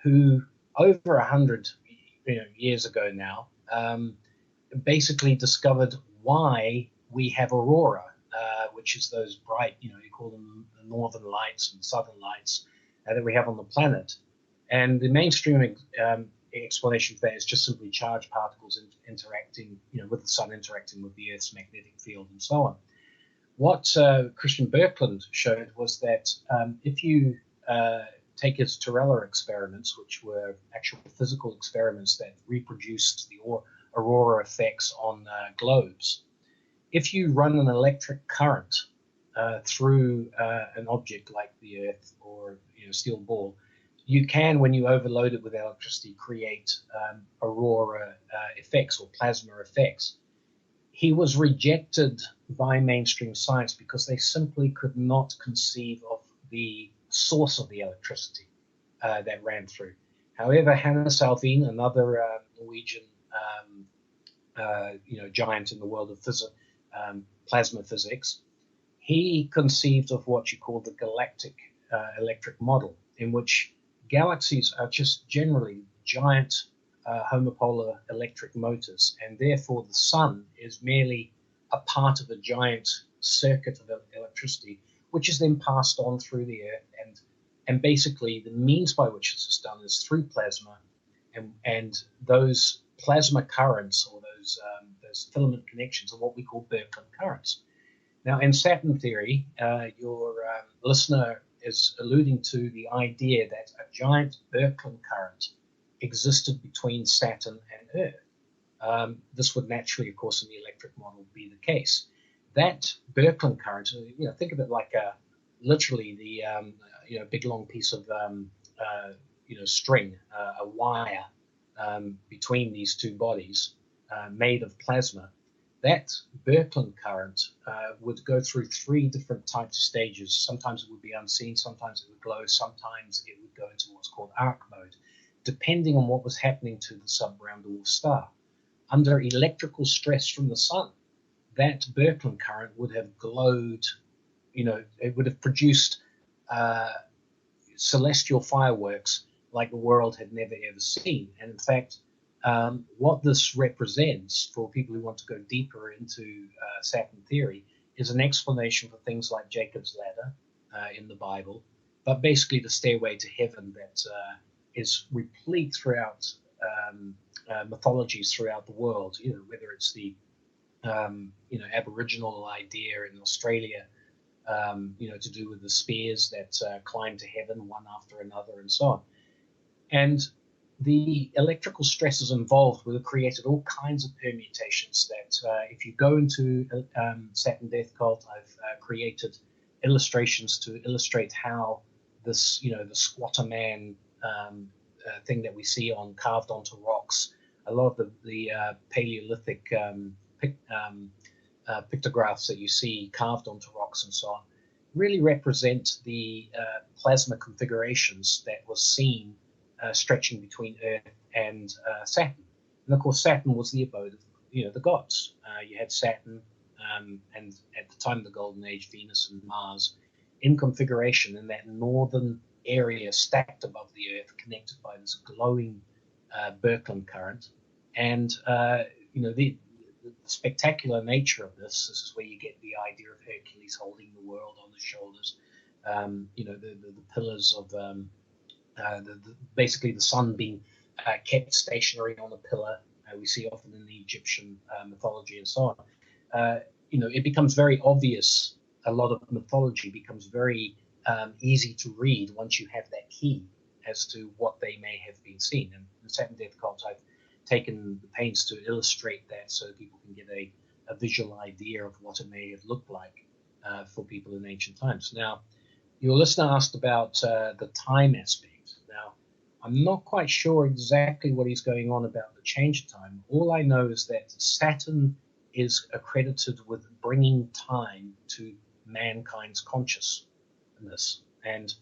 who, over 100 years ago now, basically discovered why we have aurora, which is those bright, you call them the northern lights and southern lights that we have on the planet. And the mainstream explanation for that is just simply charged particles interacting, with the sun, interacting with the Earth's magnetic field and so on. What Christian Birkeland showed was that if you take his Torella experiments, which were actual physical experiments that reproduced the aurora effects on globes, if you run an electric current through an object like the Earth or steel ball, you can, when you overload it with electricity, create aurora effects or plasma effects. He was rejected by mainstream science because they simply could not conceive of the source of the electricity that ran through. However, Hannes Alfvén, another Norwegian giant in the world of plasma physics, he conceived of what you call the galactic electric model, in which galaxies are just generally giant homopolar electric motors, and therefore the sun is merely a part of a giant circuit of electricity, which is then passed on through the Earth, and basically the means by which this is done is through plasma, and those plasma currents, or those filament connections, are what we call Birkeland currents. Now, in Saturn theory, your listener is alluding to the idea that a giant Birkeland current existed between Saturn and Earth. This would naturally, of course, in the electric model be the case. That Birkeland current, think of it like literally the big long piece of string, a wire between these two bodies made of plasma. That Birkeland current would go through three different types of stages. Sometimes it would be unseen, sometimes it would glow, sometimes it would go into what's called arc mode, depending on what was happening to the sub-brown dwarf star. Under electrical stress from the sun, that Birkeland current would have glowed, it would have produced celestial fireworks like the world had never ever seen. And in fact, what this represents for people who want to go deeper into Saturn theory is an explanation for things like Jacob's ladder in the Bible, but basically the stairway to heaven that is replete throughout mythologies throughout the world. Whether it's the Aboriginal idea in Australia, to do with the spears that climb to heaven one after another, and so on. And the electrical stresses involved would have created all kinds of permutations that if you go into Saturn Death Cult, I've created illustrations to illustrate how this, the squatter man thing that we see carved onto rocks, a lot of the Paleolithic pictographs that you see carved onto rocks and so on, really represent the plasma configurations that was seen stretching between Earth and Saturn. And of course, Saturn was the abode of the gods. You had Saturn and at the time of the Golden Age, Venus and Mars in configuration in that northern area stacked above the Earth, connected by this glowing Birkeland current. And the spectacular nature of this is where you get the idea of Hercules holding the world on his shoulders. The pillars of basically the sun being kept stationary on a pillar. We see often in the Egyptian mythology and so on. It becomes very obvious. A lot of mythology becomes very easy to read once you have that key as to what they may have been seen. And in Saturn Death Cult, I've taken the pains to illustrate that so people can get a visual idea of what it may have looked like for people in ancient times. Now, your listener asked about the time aspect. Now, I'm not quite sure exactly what he's going on about the change of time. All I know is that Saturn is accredited with bringing time to mankind's consciousness. And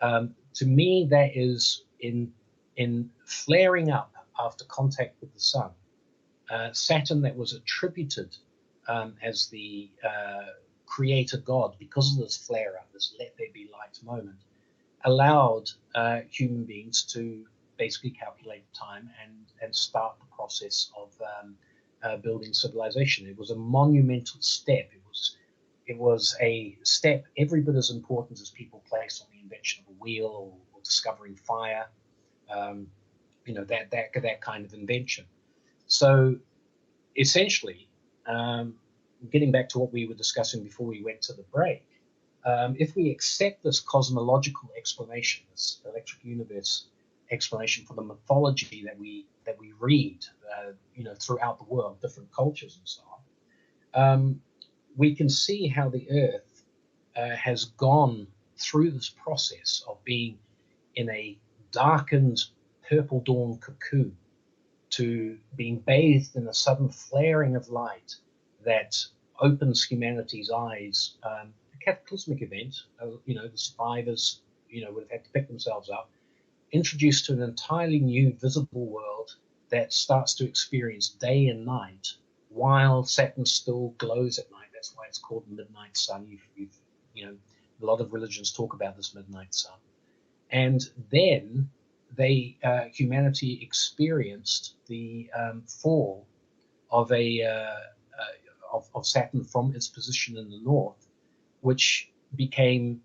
to me, that is in flaring up after contact with the sun. Saturn, that was attributed as the creator god because of this flare-up, this let there be light moment, allowed human beings to basically calculate time and start the process of building civilization. It was a monumental step. It was a step every bit as important as people placed on the invention of a wheel or discovering fire. That kind of invention. So essentially, getting back to what we were discussing before we went to the break, if we accept this cosmological explanation, this electric universe explanation for the mythology that we read, throughout the world, different cultures and so on, we can see how the Earth has gone through this process of being in a darkened purple dawn cocoon to being bathed in a sudden flaring of light that opens humanity's eyes. A cataclysmic event, the survivors, would have had to pick themselves up, introduced to an entirely new visible world that starts to experience day and night while Saturn still glows at night. That's why it's called the midnight sun. You know, a lot of religions talk about this midnight sun. And then humanity experienced the fall of of Saturn from its position in the north, which became,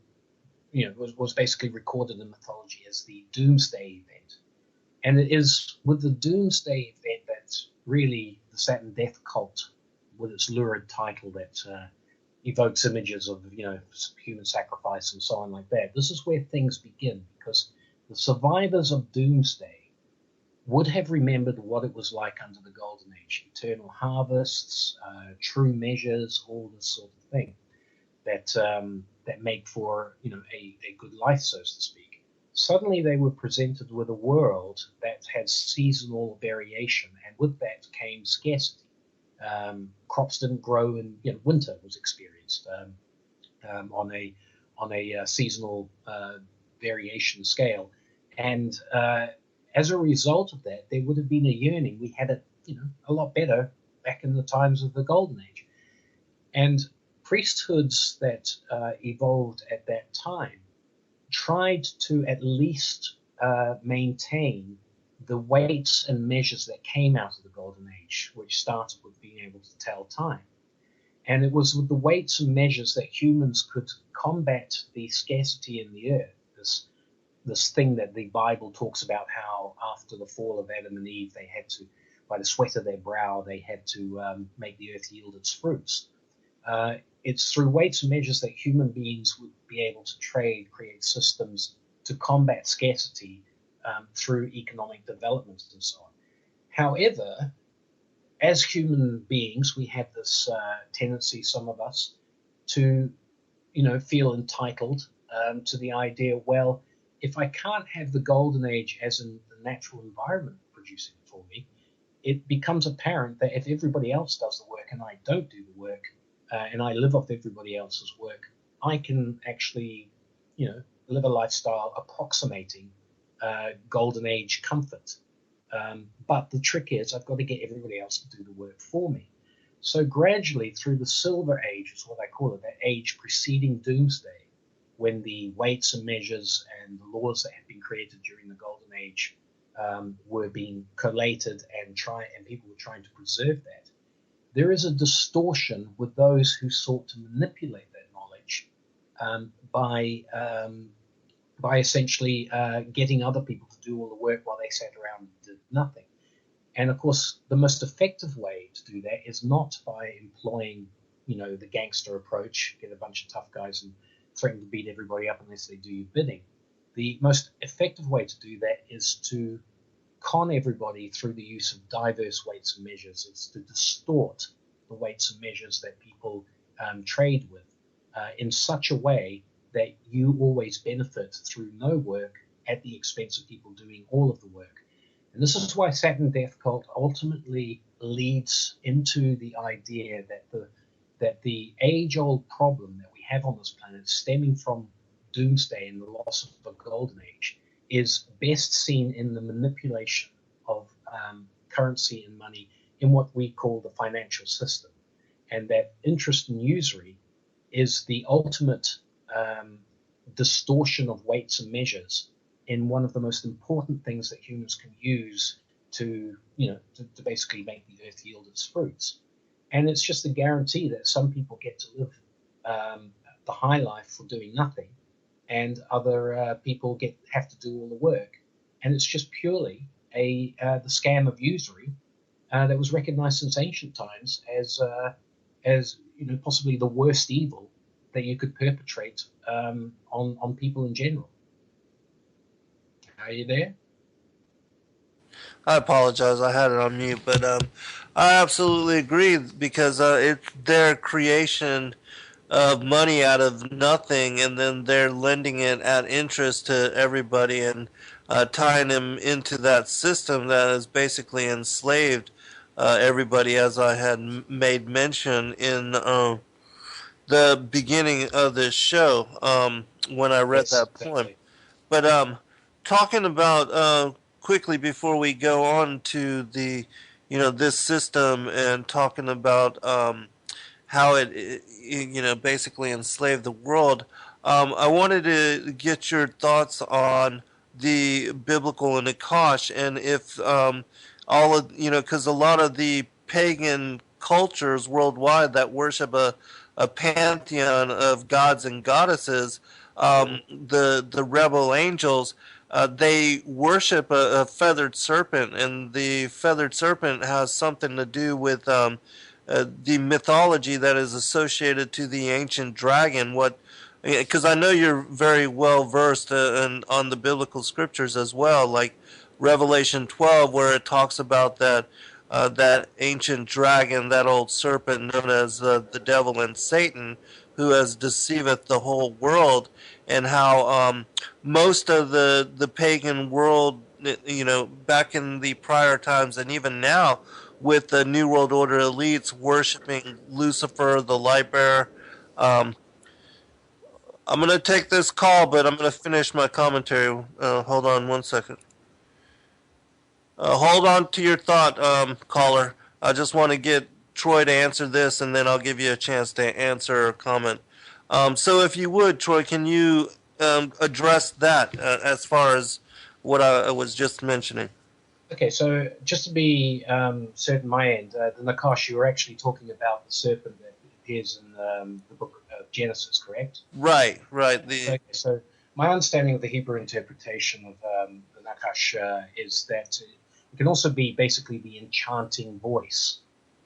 was basically recorded in mythology as the doomsday event. And it is with the doomsday event that really the Saturn Death Cult, with its lurid title that evokes images of, human sacrifice and so on like that. This is where things begin, because the survivors of doomsday would have remembered what it was like under the Golden Age, eternal harvests, true measures, all this sort of thing that make for a good life, so to speak. Suddenly they were presented with a world that had seasonal variation, and with that came scarcity. Crops didn't grow, and winter was experienced on a seasonal variation scale, and as a result of that, there would have been a yearning. We had it, a lot better back in the times of the Golden Age, and priesthoods that evolved at that time tried to at least maintain the weights and measures that came out of the Golden Age, which started with being able to tell time. And it was with the weights and measures that humans could combat the scarcity in the earth, this thing that the Bible talks about, how after the fall of Adam and Eve, they had to, by the sweat of their brow, they had to make the earth yield its fruits. It's through weights and measures that human beings would be able to create systems to combat scarcity through economic development and so on. However, as human beings, we have this tendency, some of us, to, feel entitled to the idea, well, if I can't have the Golden Age as in the natural environment producing it for me, it becomes apparent that if everybody else does the work and I don't do the work, and I live off everybody else's work, I can actually, live a lifestyle approximating Golden Age comfort. But the trick is I've got to get everybody else to do the work for me. So gradually through the Silver Age, is what I call it, that age preceding Doomsday, when the weights and measures and the laws that had been created during the Golden Age were being collated and people were trying to preserve that, there is a distortion with those who sought to manipulate that knowledge by essentially getting other people to do all the work while they sat around and did nothing. And of course, the most effective way to do that is not by employing, the gangster approach, get a bunch of tough guys and threaten to beat everybody up unless they do your bidding. The most effective way to do that is to con everybody through the use of diverse weights and measures. It's to distort the weights and measures that people trade with in such a way that you always benefit through no work at the expense of people doing all of the work. And this is why Saturn Death Cult ultimately leads into the idea that the age-old problem that we have on this planet, stemming from doomsday and the loss of the Golden Age, is best seen in the manipulation of currency and money in what we call the financial system. And that interest and usury is the ultimate distortion of weights and measures in one of the most important things that humans can use to basically make the earth yield its fruits. And it's just a guarantee that some people get to live the high life for doing nothing, and other people have to do all the work. And it's just purely the scam of usury that was recognized since ancient times as possibly the worst evil that you could perpetrate on people in general. Are you there? I apologize, I had it on mute, but I absolutely agree, because it's their creation of money out of nothing, and then they're lending it at interest to everybody and tying them into that system that has basically enslaved everybody, as I had made mention in the beginning of this show when I read that poem. Exactly. But talking about quickly before we go on to the this system, and talking about how it basically enslaved the world. I wanted to get your thoughts on the biblical Nakash, and if all of because a lot of the pagan cultures worldwide that worship a pantheon of gods and goddesses, the rebel angels, they worship a feathered serpent, and the feathered serpent has something to do with the mythology that is associated to the ancient dragon. What? Because I know you're very well versed on the biblical scriptures as well, like Revelation 12, where it talks about that ancient dragon, that old serpent known as the devil and Satan, who has deceiveth the whole world, and how most of the pagan world, back in the prior times and even now, with the New World Order elites worshiping Lucifer, the light bearer. I'm going to take this call, but I'm going to finish my commentary. Hold on one second. Hold on to your thought, caller. I just want to get Troy to answer this, and then I'll give you a chance to answer or comment. So if you would, Troy, can you address that as far as what I was just mentioning? Okay, so just to be certain, my end, the Nakash, you were actually talking about the serpent that appears in the book of Genesis, correct? Right. Okay, so my understanding of the Hebrew interpretation of the Nakash is that it can also be basically the enchanting voice.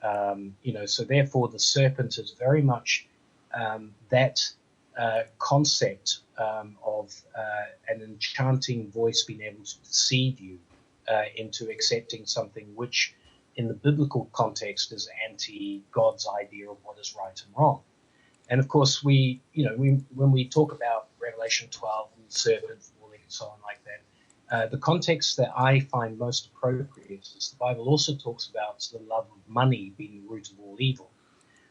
So therefore the serpent is very much that concept of an enchanting voice being able to deceive you into accepting something which in the biblical context is anti-God's idea of what is right and wrong. And of course, when we talk about Revelation 12 and the serpent falling and so on like that, the context that I find most appropriate is the Bible also talks about the love of money being the root of all evil.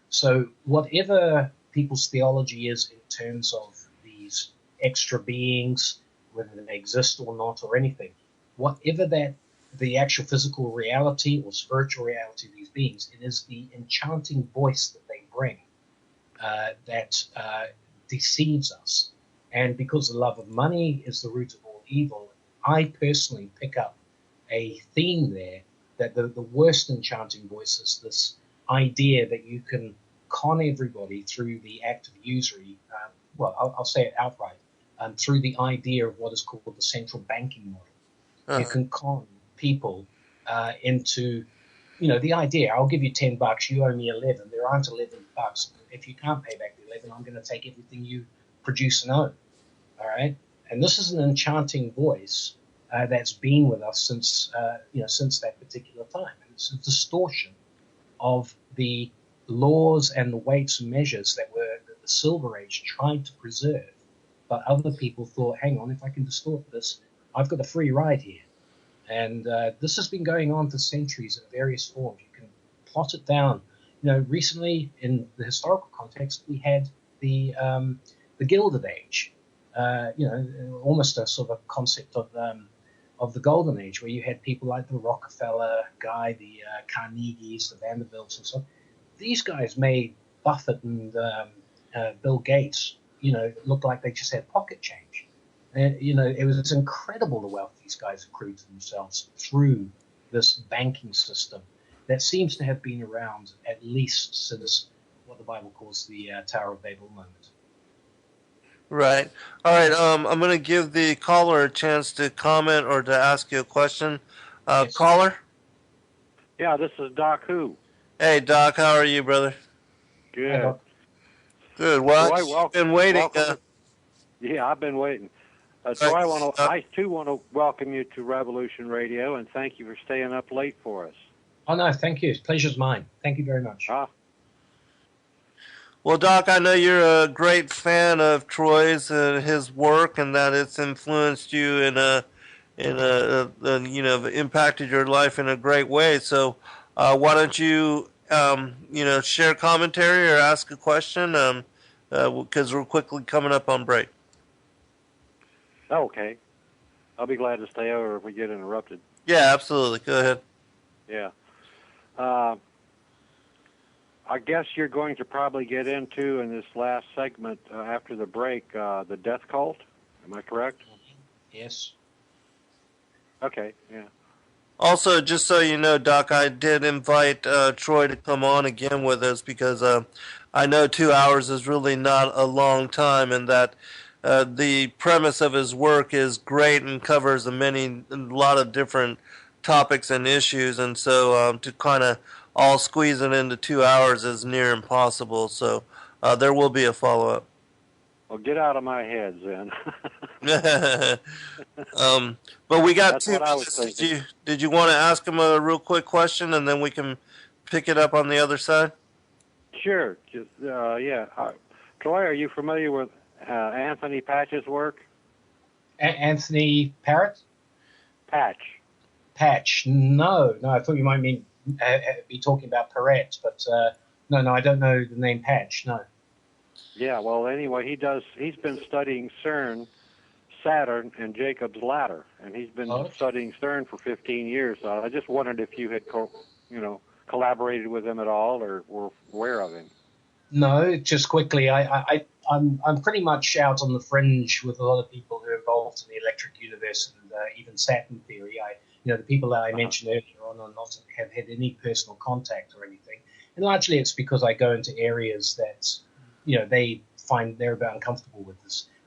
So whatever people's theology is in terms of these extra beings, whether they exist or not or anything, whatever that the actual physical reality or spiritual reality of these beings, it is the enchanting voice that they bring that deceives us. And because the love of money is the root of all evil, I personally pick up a theme there that the worst enchanting voice is this idea that you can con everybody through the act of usury. I'll say it outright, through the idea of what is called the central banking model. You can con people into, the idea, I'll give you $10, you owe me 11. There aren't $11. If you can't pay back the 11, I'm going to take everything you produce and own. All right? And this is an enchanting voice that's been with us since that particular time. And it's a distortion of the laws and the weights and measures that the Silver Age tried to preserve. But other people thought, hang on, if I can distort this, I've got a free ride here. And this has been going on for centuries in various forms. You can plot it down. Recently in the historical context, we had the Gilded Age. Almost a sort of a concept of the Golden Age, where you had people like the Rockefeller guy, the Carnegies, the Vanderbilts, and so on. These guys made Buffett and Bill Gates, look like they just had pocket change. It was incredible the wealth these guys accrued to themselves through this banking system that seems to have been around at least since what the Bible calls the Tower of Babel moment. Right. All right. I'm going to give the caller a chance to comment or to ask you a question. Yes. Caller? Yeah, this is Doc Who. Hey, Doc. How are you, brother? Good. Hi, Doc. Good. Well, Troy, I've been waiting. Yeah, I've been waiting. Troy, I too want to welcome you to Revolution Radio, and thank you for staying up late for us. Oh, no, thank you. Pleasure's mine. Thank you very much. Well, Doc, I know you're a great fan of Troy's and his work, and that it's influenced you impacted your life in a great way. So, why don't you, share commentary or ask a question? Because we're quickly coming up on break. Okay. I'll be glad to stay over if we get interrupted. Yeah, absolutely. Go ahead. Yeah. I guess you're going to probably get into in this last segment after the break the Death Cult. Am I correct? Yes. Okay. Yeah. Also, just so you know, Doc, I did invite Troy to come on again with us because I know 2 hours is really not a long time, and that the premise of his work is great and covers a lot of different topics and issues, and so to kind of all squeeze it into 2 hours is near impossible. So there will be a follow-up. Well, get out of my head, then. But we got That's 2 what I was minutes. thinking. Did you want to ask him a real quick question, and then we can pick it up on the other side? Sure. Just, yeah. Troy, are you familiar with Anthony Patch's work? Anthony Parrott? Patch. No. I thought you might mean be talking about Perret, but no, I don't know the name Patch. No. Yeah. Well, anyway, he's been studying CERN, Saturn, and Jacob's ladder, and he's been studying CERN for 15 years. So I just wondered if you had, collaborated with him at all, or were aware of him. No, just quickly, I'm pretty much out on the fringe with a lot of people who are involved in the electric universe and even Saturn theory. The people that I mentioned earlier on are not have had any personal contact or anything, and largely it's because I go into areas that they find they're about uncomfortable with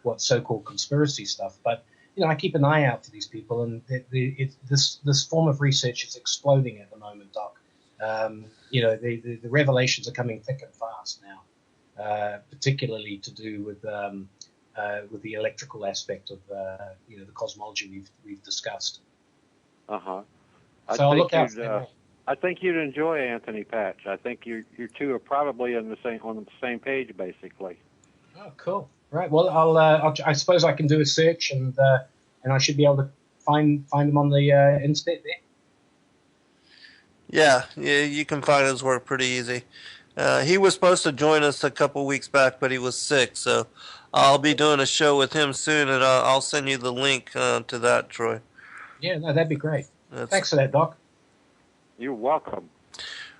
what's so-called conspiracy stuff. But I keep an eye out for these people, and this form of research is exploding at the moment, Doc. The revelations are coming thick and fast now, particularly to do with the electrical aspect of the cosmology we've discussed. So I'll look out. I think you'd enjoy Anthony Patch. I think you two are probably on the same page, basically. Oh, cool. Right. Well, I suppose I can do a search, and I should be able to find him on the internet there. Yeah, you can find his work pretty easy. He was supposed to join us a couple weeks back, but he was sick, so I'll be doing a show with him soon, and I'll send you the link to that, Troy. Yeah, no, that'd be great. Thanks for that, Doc. You're welcome.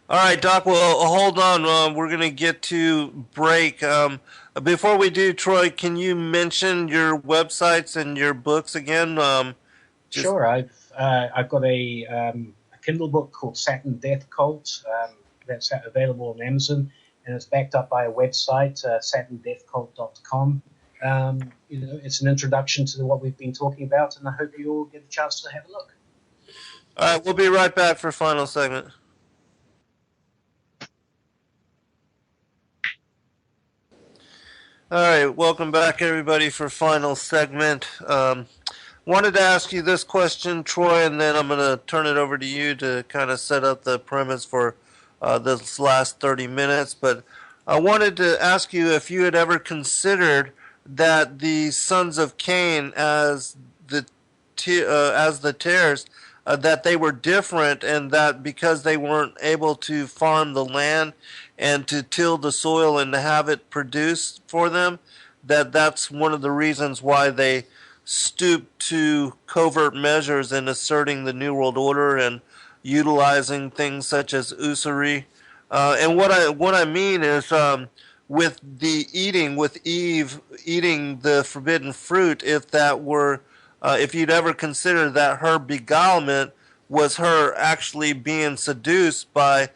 All right, Doc, well, hold on. We're going to get to break. Before we do, Troy, can you mention your websites and your books again? Sure. I've got a Kindle book called Saturn Death Cult that's available on Amazon, and it's backed up by a website, SaturnDeathCult.com. It's an introduction to what we've been talking about, and I hope you all get a chance to have a look. All right, we'll be right back for final segment. All right, welcome back, everybody, for final segment. Wanted to ask you this question, Troy, and then I'm going to turn it over to you to kind of set up the premise for this last 30 minutes. But I wanted to ask you if you had ever considered that the sons of Cain as the tares, that they were different, and that because they weren't able to farm the land and to till the soil and to have it produce for them, that's one of the reasons why they stooped to covert measures in asserting the New World Order and utilizing things such as usury. And what I mean is with Eve eating the forbidden fruit, if you'd ever considered that her beguilement was her actually being seduced by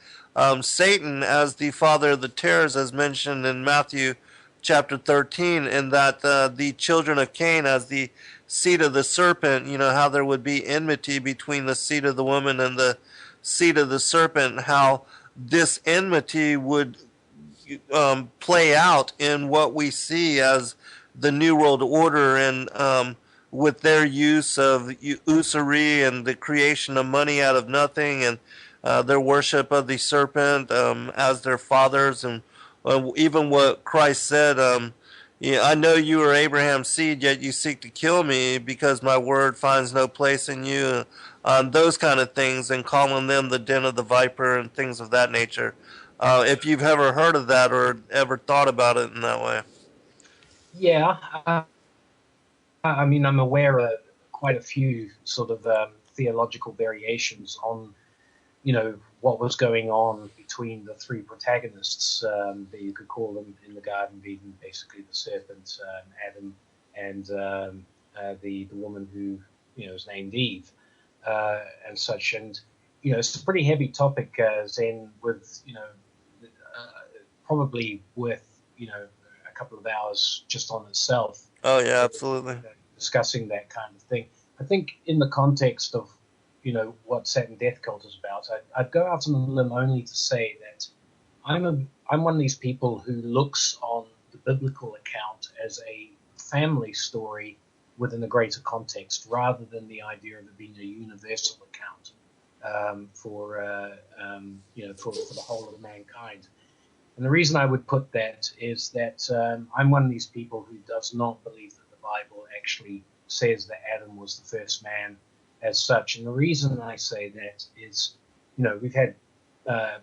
Satan as the father of the tares, as mentioned in Matthew chapter 13, and that the children of Cain as the seed of the serpent, how there would be enmity between the seed of the woman and the seed of the serpent, how this enmity would play out in what we see as the New World Order, and with their use of usury and the creation of money out of nothing, and their worship of the serpent as their fathers, and even what Christ said, I know you are Abraham's seed, yet you seek to kill me because my word finds no place in you, those kind of things, and calling them the den of the viper and things of that nature. If you've ever heard of that or ever thought about it in that way. Yeah, I'm aware of quite a few sort of theological variations on what was going on between the three protagonists that you could call them in the Garden of Eden, basically the serpent, Adam, and the woman who is named Eve, and such. And it's a pretty heavy topic, Zen, with probably worth a couple of hours just on itself. Oh yeah, absolutely. Discussing that kind of thing. I think in the context of what Saturn Death Cult is about, I'd go out on a limb only to say that I'm one of these people who looks on the biblical account as a family story within a greater context, rather than the idea of it being a universal account for the whole of mankind. And the reason I would put that is that I'm one of these people who does not believe that the Bible actually says that Adam was the first man as such. And the reason I say that is, we've had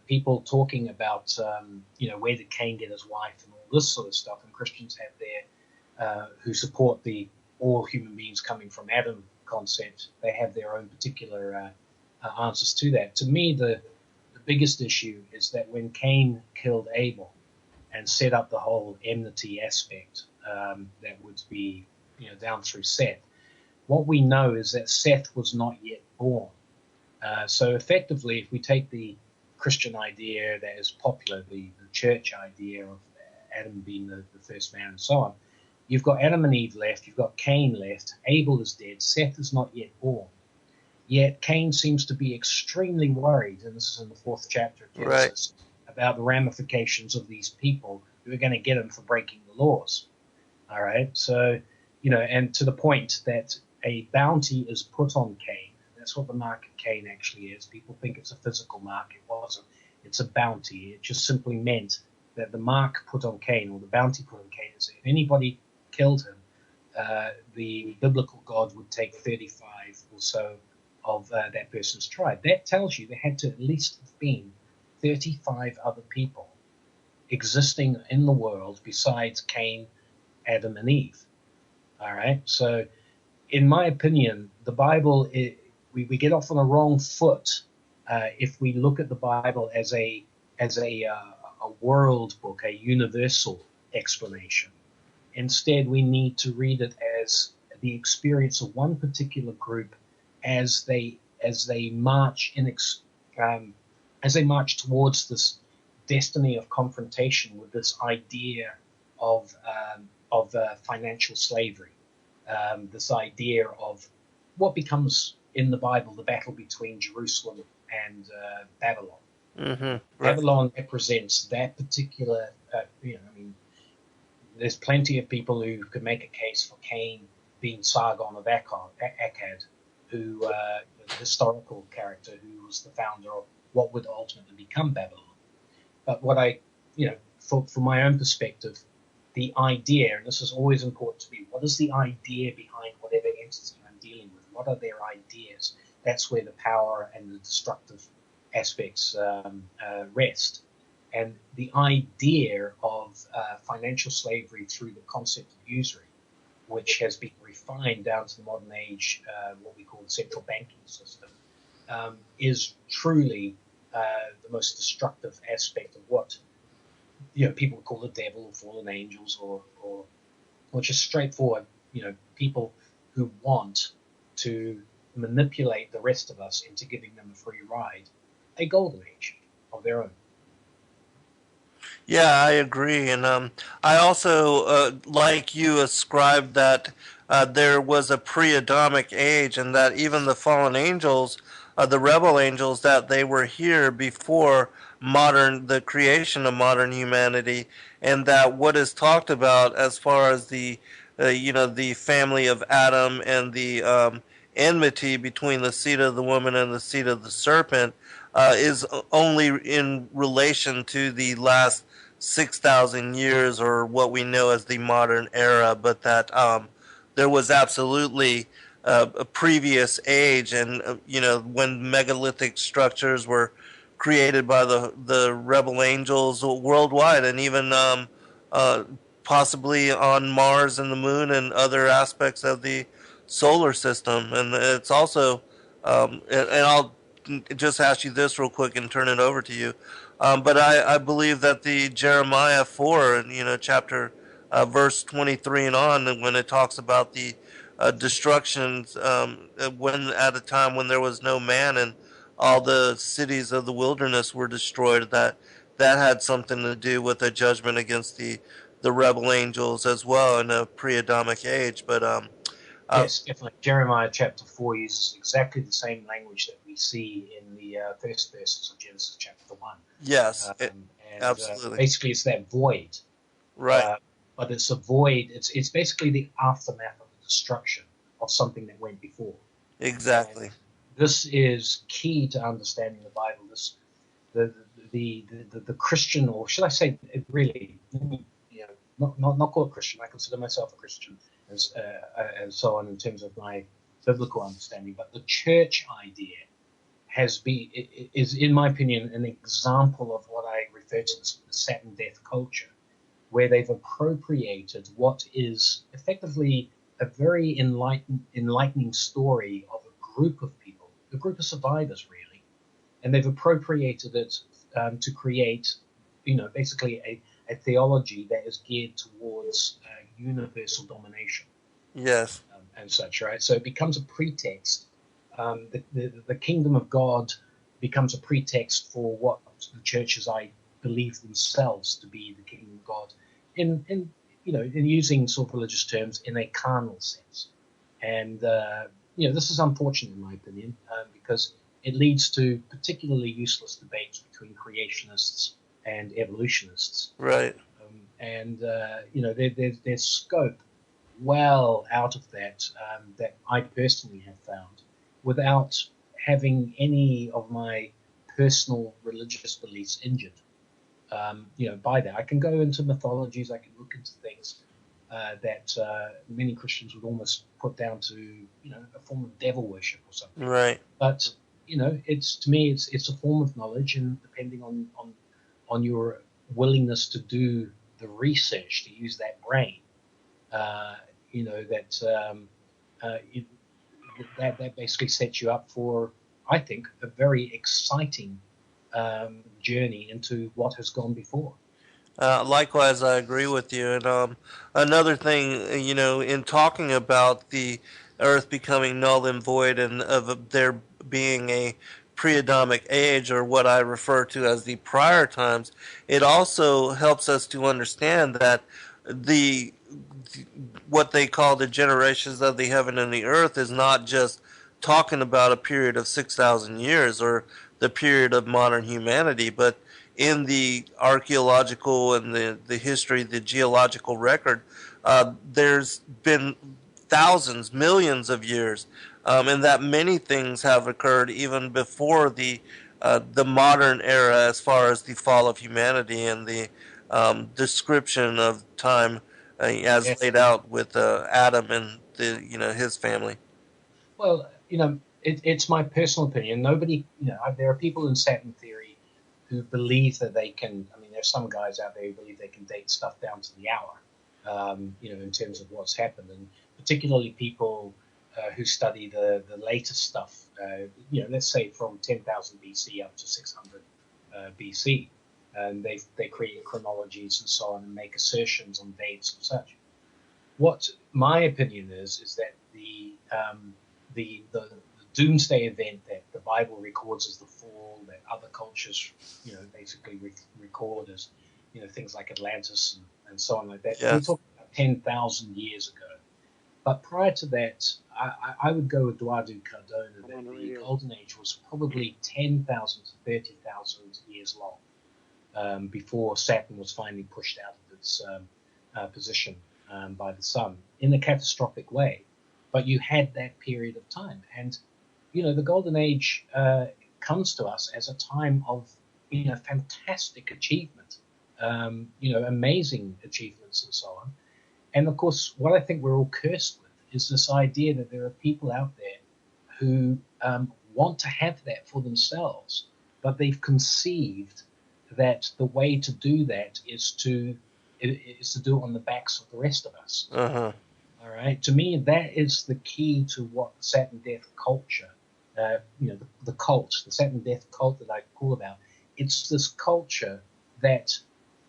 people talking about, where did Cain get his wife and all this sort of stuff. And Christians have their, who support the all human beings coming from Adam concept. They have their own particular answers to that. To me, the biggest issue is that when Cain killed Abel and set up the whole enmity aspect that would be down through Seth, what we know is that Seth was not yet born. So effectively, if we take the Christian idea that is popular, the church idea of Adam being the first man and so on, you've got Adam and Eve left, you've got Cain left, Abel is dead, Seth is not yet born. Yet Cain seems to be extremely worried, and this is in the 4th chapter of Genesis, about the ramifications of these people who are going to get him for breaking the laws. All right, so, and to the point that a bounty is put on Cain. That's what the mark of Cain actually is. People think it's a physical mark. It wasn't. It's a bounty. It just simply meant that the mark put on Cain, or the bounty put on Cain, is that if anybody killed him, the biblical God would take 35 or so of that person's tribe. That tells you there had to at least have been 35 other people existing in the world besides Cain, Adam, and Eve. All right? So, in my opinion, the Bible, we get off on a wrong foot if we look at the Bible as a world book, a universal explanation. Instead, we need to read it as the experience of one particular group as they march towards this destiny of confrontation with this idea of financial slavery, this idea of what becomes in the Bible the battle between Jerusalem and Babylon. Mm-hmm. Right. Babylon represents that particular. There's plenty of people who could make a case for Cain being Sargon of Akkad, who the historical character who was the founder of what would ultimately become Babylon. But what from my own perspective, the idea, and this is always important to me, what is the idea behind whatever entity I'm dealing with? What are their ideas? That's where the power and the destructive aspects rest. And the idea of financial slavery through the concept of usury, which has been refined down to the modern age, what we call the central banking system, is truly the most destructive aspect of what people call the devil or fallen angels, or just straightforward people who want to manipulate the rest of us into giving them a free ride, a golden age of their own. Yeah, I agree, and I also, like you, ascribed that there was a pre-Adamic age, and that even the fallen angels, the rebel angels, that they were here before the creation of modern humanity, and that what is talked about as far as the family of Adam and the enmity between the seed of the woman and the seed of the serpent is only in relation to the last 6,000 years, or what we know as the modern era, but that there was absolutely a previous age, and when megalithic structures were created by the rebel angels worldwide, and even possibly on Mars and the Moon and other aspects of the solar system. And it's also, and I'll just ask you this real quick and turn it over to you. But I believe that the Jeremiah 4, chapter verse 23 and on, when it talks about the destructions, when at a time when there was no man and all the cities of the wilderness were destroyed, that had something to do with a judgment against the rebel angels as well in a pre-Adamic age. But yes, definitely. Jeremiah chapter 4 uses exactly the same language that we see in the first verses of Genesis chapter 1. yes, And basically it's that void. right. But it's a void. It's basically the aftermath of the destruction of something that went before. Exactly. And this is key to understanding the Bible. The Christian, or should I say, really, not called Christian. I consider myself a Christian, and so on in terms of my biblical understanding. But the church idea is, in my opinion, an example of what I refer to as the Saturn Death culture, where they've appropriated what is effectively a very enlightening story of a group of people, a group of survivors, really, and they've appropriated it to create, basically a theology that is geared towards universal domination. Yes. And such, right? So it becomes a pretext. The kingdom of God becomes a pretext for what the churches, I believe themselves to be the kingdom of God, in using sort of religious terms in a carnal sense. And this is unfortunate in my opinion, because it leads to particularly useless debates between creationists and evolutionists. Right. There's scope well out of that that I personally have found, without having any of my personal religious beliefs injured. By that, I can go into mythologies, I can look into things that many Christians would almost put down to, a form of devil worship or something. Right. But to me, it's a form of knowledge, and depending on your willingness to do the research, to use that brain, that basically sets you up for, I think, a very exciting journey into what has gone before. Likewise, I agree with you. And another thing, in talking about the Earth becoming null and void and of there being a pre-Adamic age, or what I refer to as the prior times, it also helps us to understand that the what they call the generations of the heaven and the earth is not just talking about a period of 6,000 years or the period of modern humanity, but in the archaeological and the history, the geological record, there's been thousands, millions of years, and that many things have occurred even before the modern era, as far as the fall of humanity and the description of time as Yes. laid out with Adam and his family. Well, it's my personal opinion. Nobody, there are people in Saturn theory who believe that they can. I mean, there's some guys out there who believe they can date stuff down to the hour, in terms of what's happened, and particularly people who study the latest stuff. Let's say from 10,000 BC up to 600 BC, and they create chronologies and so on and make assertions on dates and such. What my opinion is that the doomsday event that the Bible records as the fall, that other cultures, basically record as, things like Atlantis and so on like that. Yes. We're talking about 10,000 years ago. But prior to that, I would go with Eduardo Cardona that the Golden Age was probably 10,000 to 30,000 years long, before Saturn was finally pushed out of its position by the sun in a catastrophic way. But you had that period of time, and the Golden Age comes to us as a time of fantastic achievement, amazing achievements and so on. And of course, what I think we're all cursed with is this idea that there are people out there who want to have that for themselves, but they've conceived that the way to do that is to do it on the backs of the rest of us. Uh-huh. All right. To me, that is the key to what Saturn Death culture the cult, the Saturn Death Cult that I call about. It's this culture that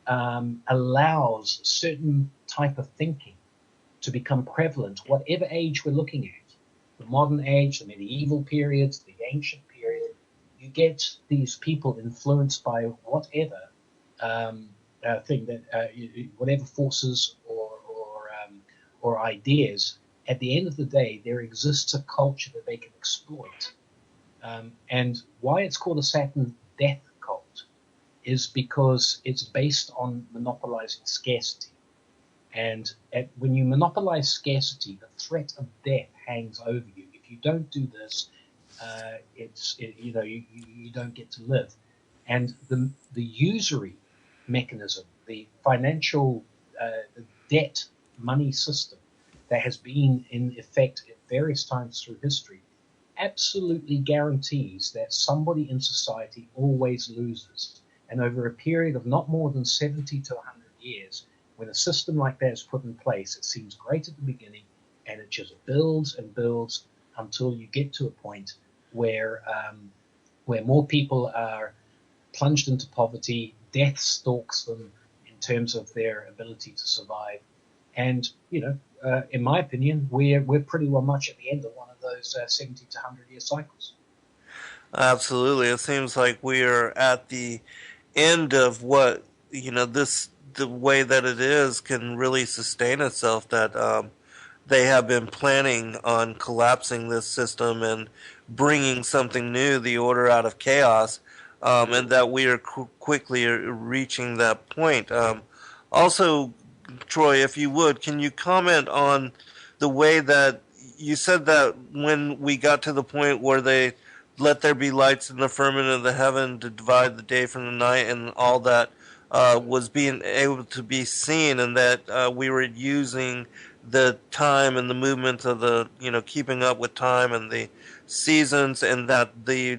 allows certain type of thinking to become prevalent, whatever age we're looking at. The modern age, the medieval period, the ancient period, you get these people influenced by whatever thing that, whatever forces or ideas. At the end of the day, there exists a culture that they can exploit. And why it's called a Saturn Death Cult is because it's based on monopolizing scarcity. And when you monopolize scarcity, the threat of death hangs over you. If you don't do this, you don't get to live. And the usury mechanism, the financial the debt money system that has been in effect at various times through history absolutely guarantees that somebody in society always loses. And over a period of not more than 70 to 100 years, when a system like that is put in place, it seems great at the beginning, and it just builds and builds until you get to a point where more people are plunged into poverty, death stalks them in terms of their ability to survive. And, in my opinion, we're pretty well much at the end of one of those 70 to 100-year cycles. Absolutely. It seems like we are at the end of what, the way that it is can really sustain itself, that they have been planning on collapsing this system and bringing something new, the order out of chaos, and that we are quickly reaching that point. Also, Troy, if you would, can you comment on the way that you said that when we got to the point where they let there be lights in the firmament of the heaven to divide the day from the night, and all that was being able to be seen, and that we were using the time and the movement of the, keeping up with time and the seasons, and that the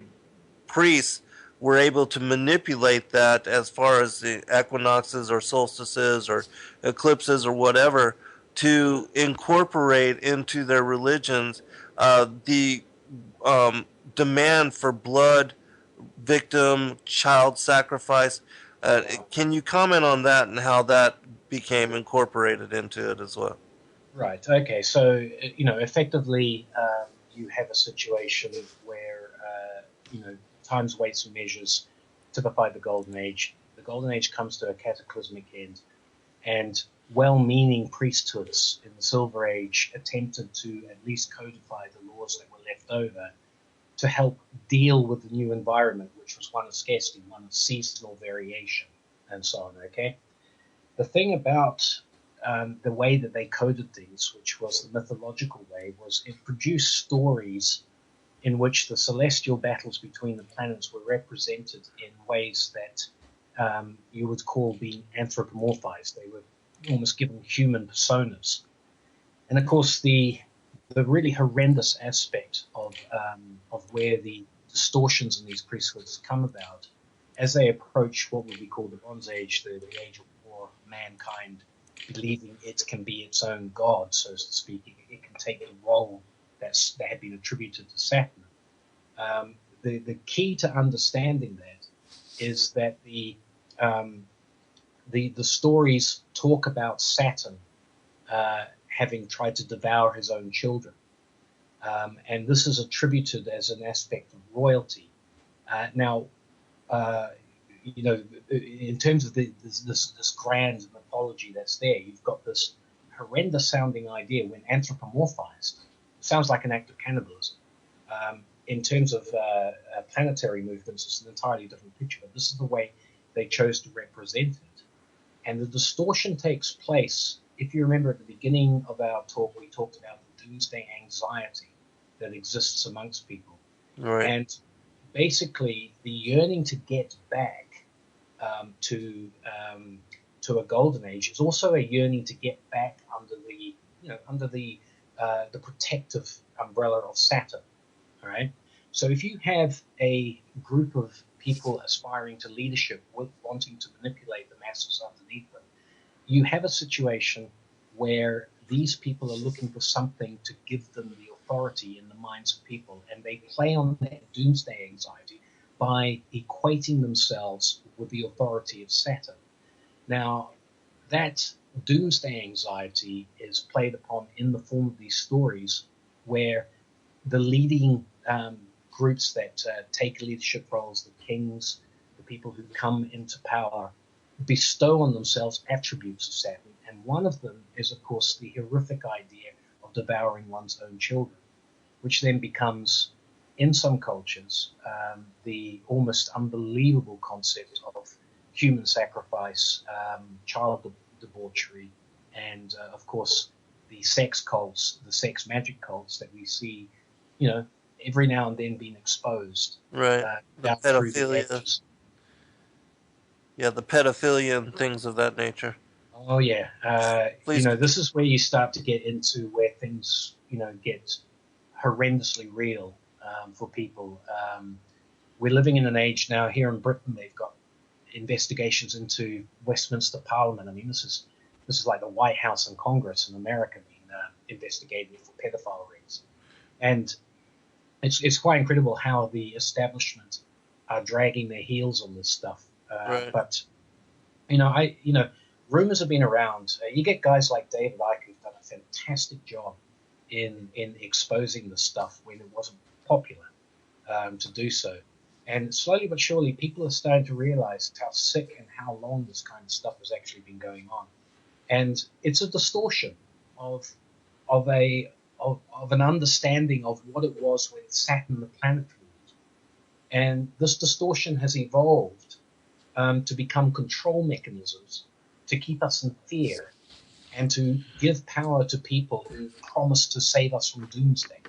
priests were able to manipulate that as far as the equinoxes or solstices or eclipses or whatever, to incorporate into their religions the demand for blood, victim, child sacrifice. Can you comment on that and how that became incorporated into it as well? Right. Okay. So, effectively, you have a situation where, times, weights, and measures typify the Golden Age. The Golden Age comes to a cataclysmic end, and well-meaning priesthoods in the Silver Age attempted to at least codify the laws that were left over to help deal with the new environment, which was one of scarcity, one of seasonal variation, and so on. Okay. The thing about the way that they coded things, which was the mythological way, was it produced stories in which the celestial battles between the planets were represented in ways that you would call being anthropomorphized. They were almost given human personas. And of course, the really horrendous aspect of where the distortions in these priesthoods come about as they approach what would be called the Bronze Age, the age of war, mankind believing it can be its own god, so to speak. It can take the role that had been attributed to Saturn. The key to understanding that is that the stories talk about Saturn having tried to devour his own children, and this is attributed as an aspect of royalty. Now, in terms of this grand mythology that's there, you've got this horrendous sounding idea when anthropomorphized. It sounds like an act of cannibalism. In terms of planetary movements, it's an entirely different picture, but this is the way they chose to represent it. And the distortion takes place, if you remember at the beginning of our talk, we talked about the doomsday anxiety that exists amongst people. Right. And basically, the yearning to get back to a golden age is also a yearning to get back under the protective umbrella of Saturn. All right. So if you have a group of people aspiring to leadership, wanting to manipulate the masses underneath them, you have a situation where these people are looking for something to give them the authority in the minds of people, and they play on that doomsday anxiety by equating themselves with the authority of Saturn. Now, that doomsday anxiety is played upon in the form of these stories where the leading groups that take leadership roles, the kings, the people who come into power, bestow on themselves attributes of Saturn. And one of them is, of course, the horrific idea of devouring one's own children, which then becomes, in some cultures, the almost unbelievable concept of human sacrifice, child debauchery, and, of course, the sex cults, the sex magic cults that we see, every now and then being exposed. Right. The pedophilia. Yeah, the pedophilia and things of that nature. Oh, yeah. This is where you start to get into where things, get horrendously real for people. We're living in an age now here in Britain. They've got investigations into Westminster Parliament. I mean, this is like the White House and Congress in America being investigated for pedophile rings, and it's quite incredible how the establishment are dragging their heels on this stuff. Right. But rumors have been around. You get guys like David Icke who've done a fantastic job in exposing the stuff when it wasn't popular to do so. And slowly but surely, people are starting to realize how sick and how long this kind of stuff has actually been going on. And it's a distortion of an understanding of what it was when Saturn the planet ruled. And this distortion has evolved to become control mechanisms to keep us in fear and to give power to people who promise to save us from doomsday.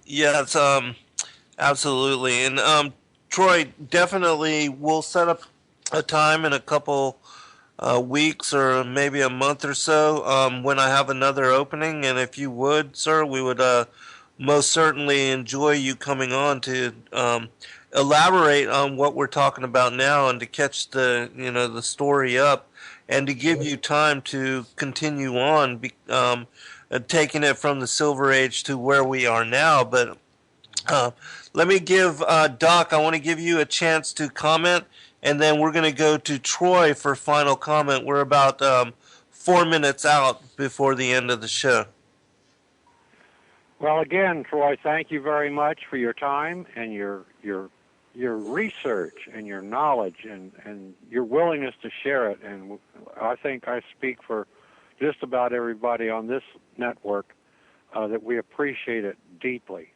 Yeah, it's absolutely. And Troy, definitely we'll set up a time in a couple weeks or maybe a month or so when I have another opening. And if you would, sir, we would most certainly enjoy you coming on to elaborate on what we're talking about now and to catch the story up and to give you time to continue on taking it from the Silver Age to where we are now. But let me give Doc, I want to give you a chance to comment, and then we're going to go to Troy for final comment. We're about 4 minutes out before the end of the show. Well, again, Troy, thank you very much for your time and your research and your knowledge and your willingness to share it. And I think I speak for just about everybody on this network that we appreciate it deeply.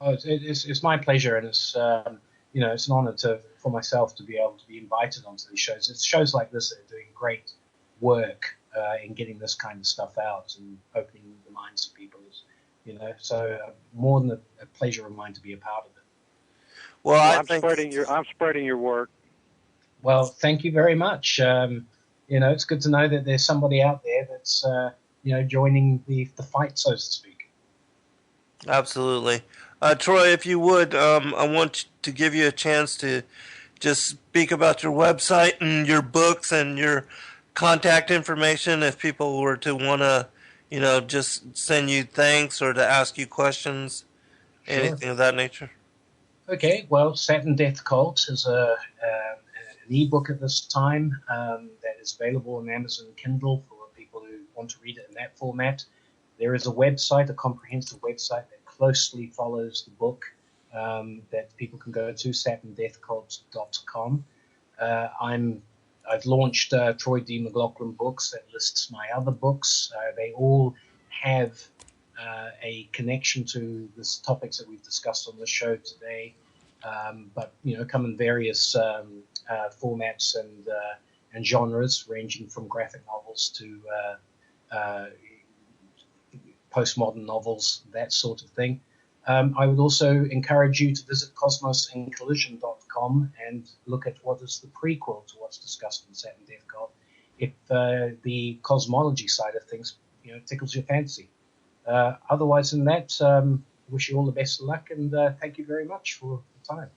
Oh, it's my pleasure, and it's it's an honor for myself to be able to be invited onto these shows. It's shows like this that are doing great work in getting this kind of stuff out and opening the minds of people. So more than a pleasure of mine to be a part of it. Well, I'm spreading your work. Well, thank you very much. It's good to know that there's somebody out there that's joining the fight, so to speak. Absolutely. Troy, if you would, I want to give you a chance to just speak about your website and your books and your contact information if people were to want to, just send you thanks or to ask you questions, anything of that nature. Okay, well, Saturn Death Cult is an ebook at this time that is available on Amazon Kindle for people who want to read it in that format. There is a website, a comprehensive website that closely follows the book that people can go to, SaturnDeathCult.com. I've launched Troy D. McLachlan Books that lists my other books. They all have a connection to the topics that we've discussed on the show today, but come in various formats and genres, ranging from graphic novels to postmodern novels, that sort of thing. I would also encourage you to visit cosmosandcollision.com and look at what is the prequel to what's discussed in Saturn Death Cult, if the cosmology side of things tickles your fancy. Otherwise than that, wish you all the best of luck, and thank you very much for the time.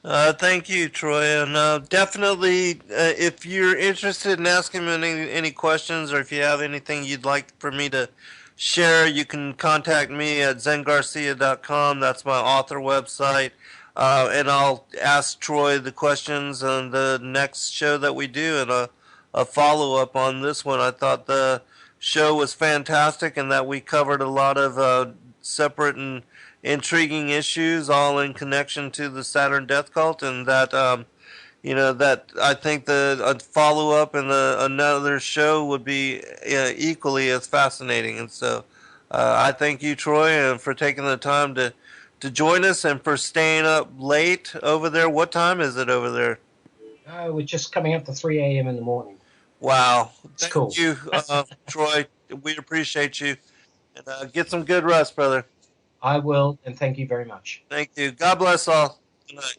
Thank you, Troy, and definitely, if you're interested in asking me any questions, or if you have anything you'd like for me to share, you can contact me at zengarcia.com. That's my author website, and I'll ask Troy the questions on the next show that we do, and a follow up on this one. I thought the show was fantastic, and that we covered a lot of separate and intriguing issues, all in connection to the Saturn Death Cult, and that that I think the a follow up and another show would be equally as fascinating. And so, I thank you, Troy, and for taking the time to join us and for staying up late over there. What time is it over there? We're just coming up to 3 a.m. in the morning. Wow, It's cool. Thank you, Troy. We appreciate you, and get some good rest, brother. I will, and thank you very much. Thank you. God bless all. Good night.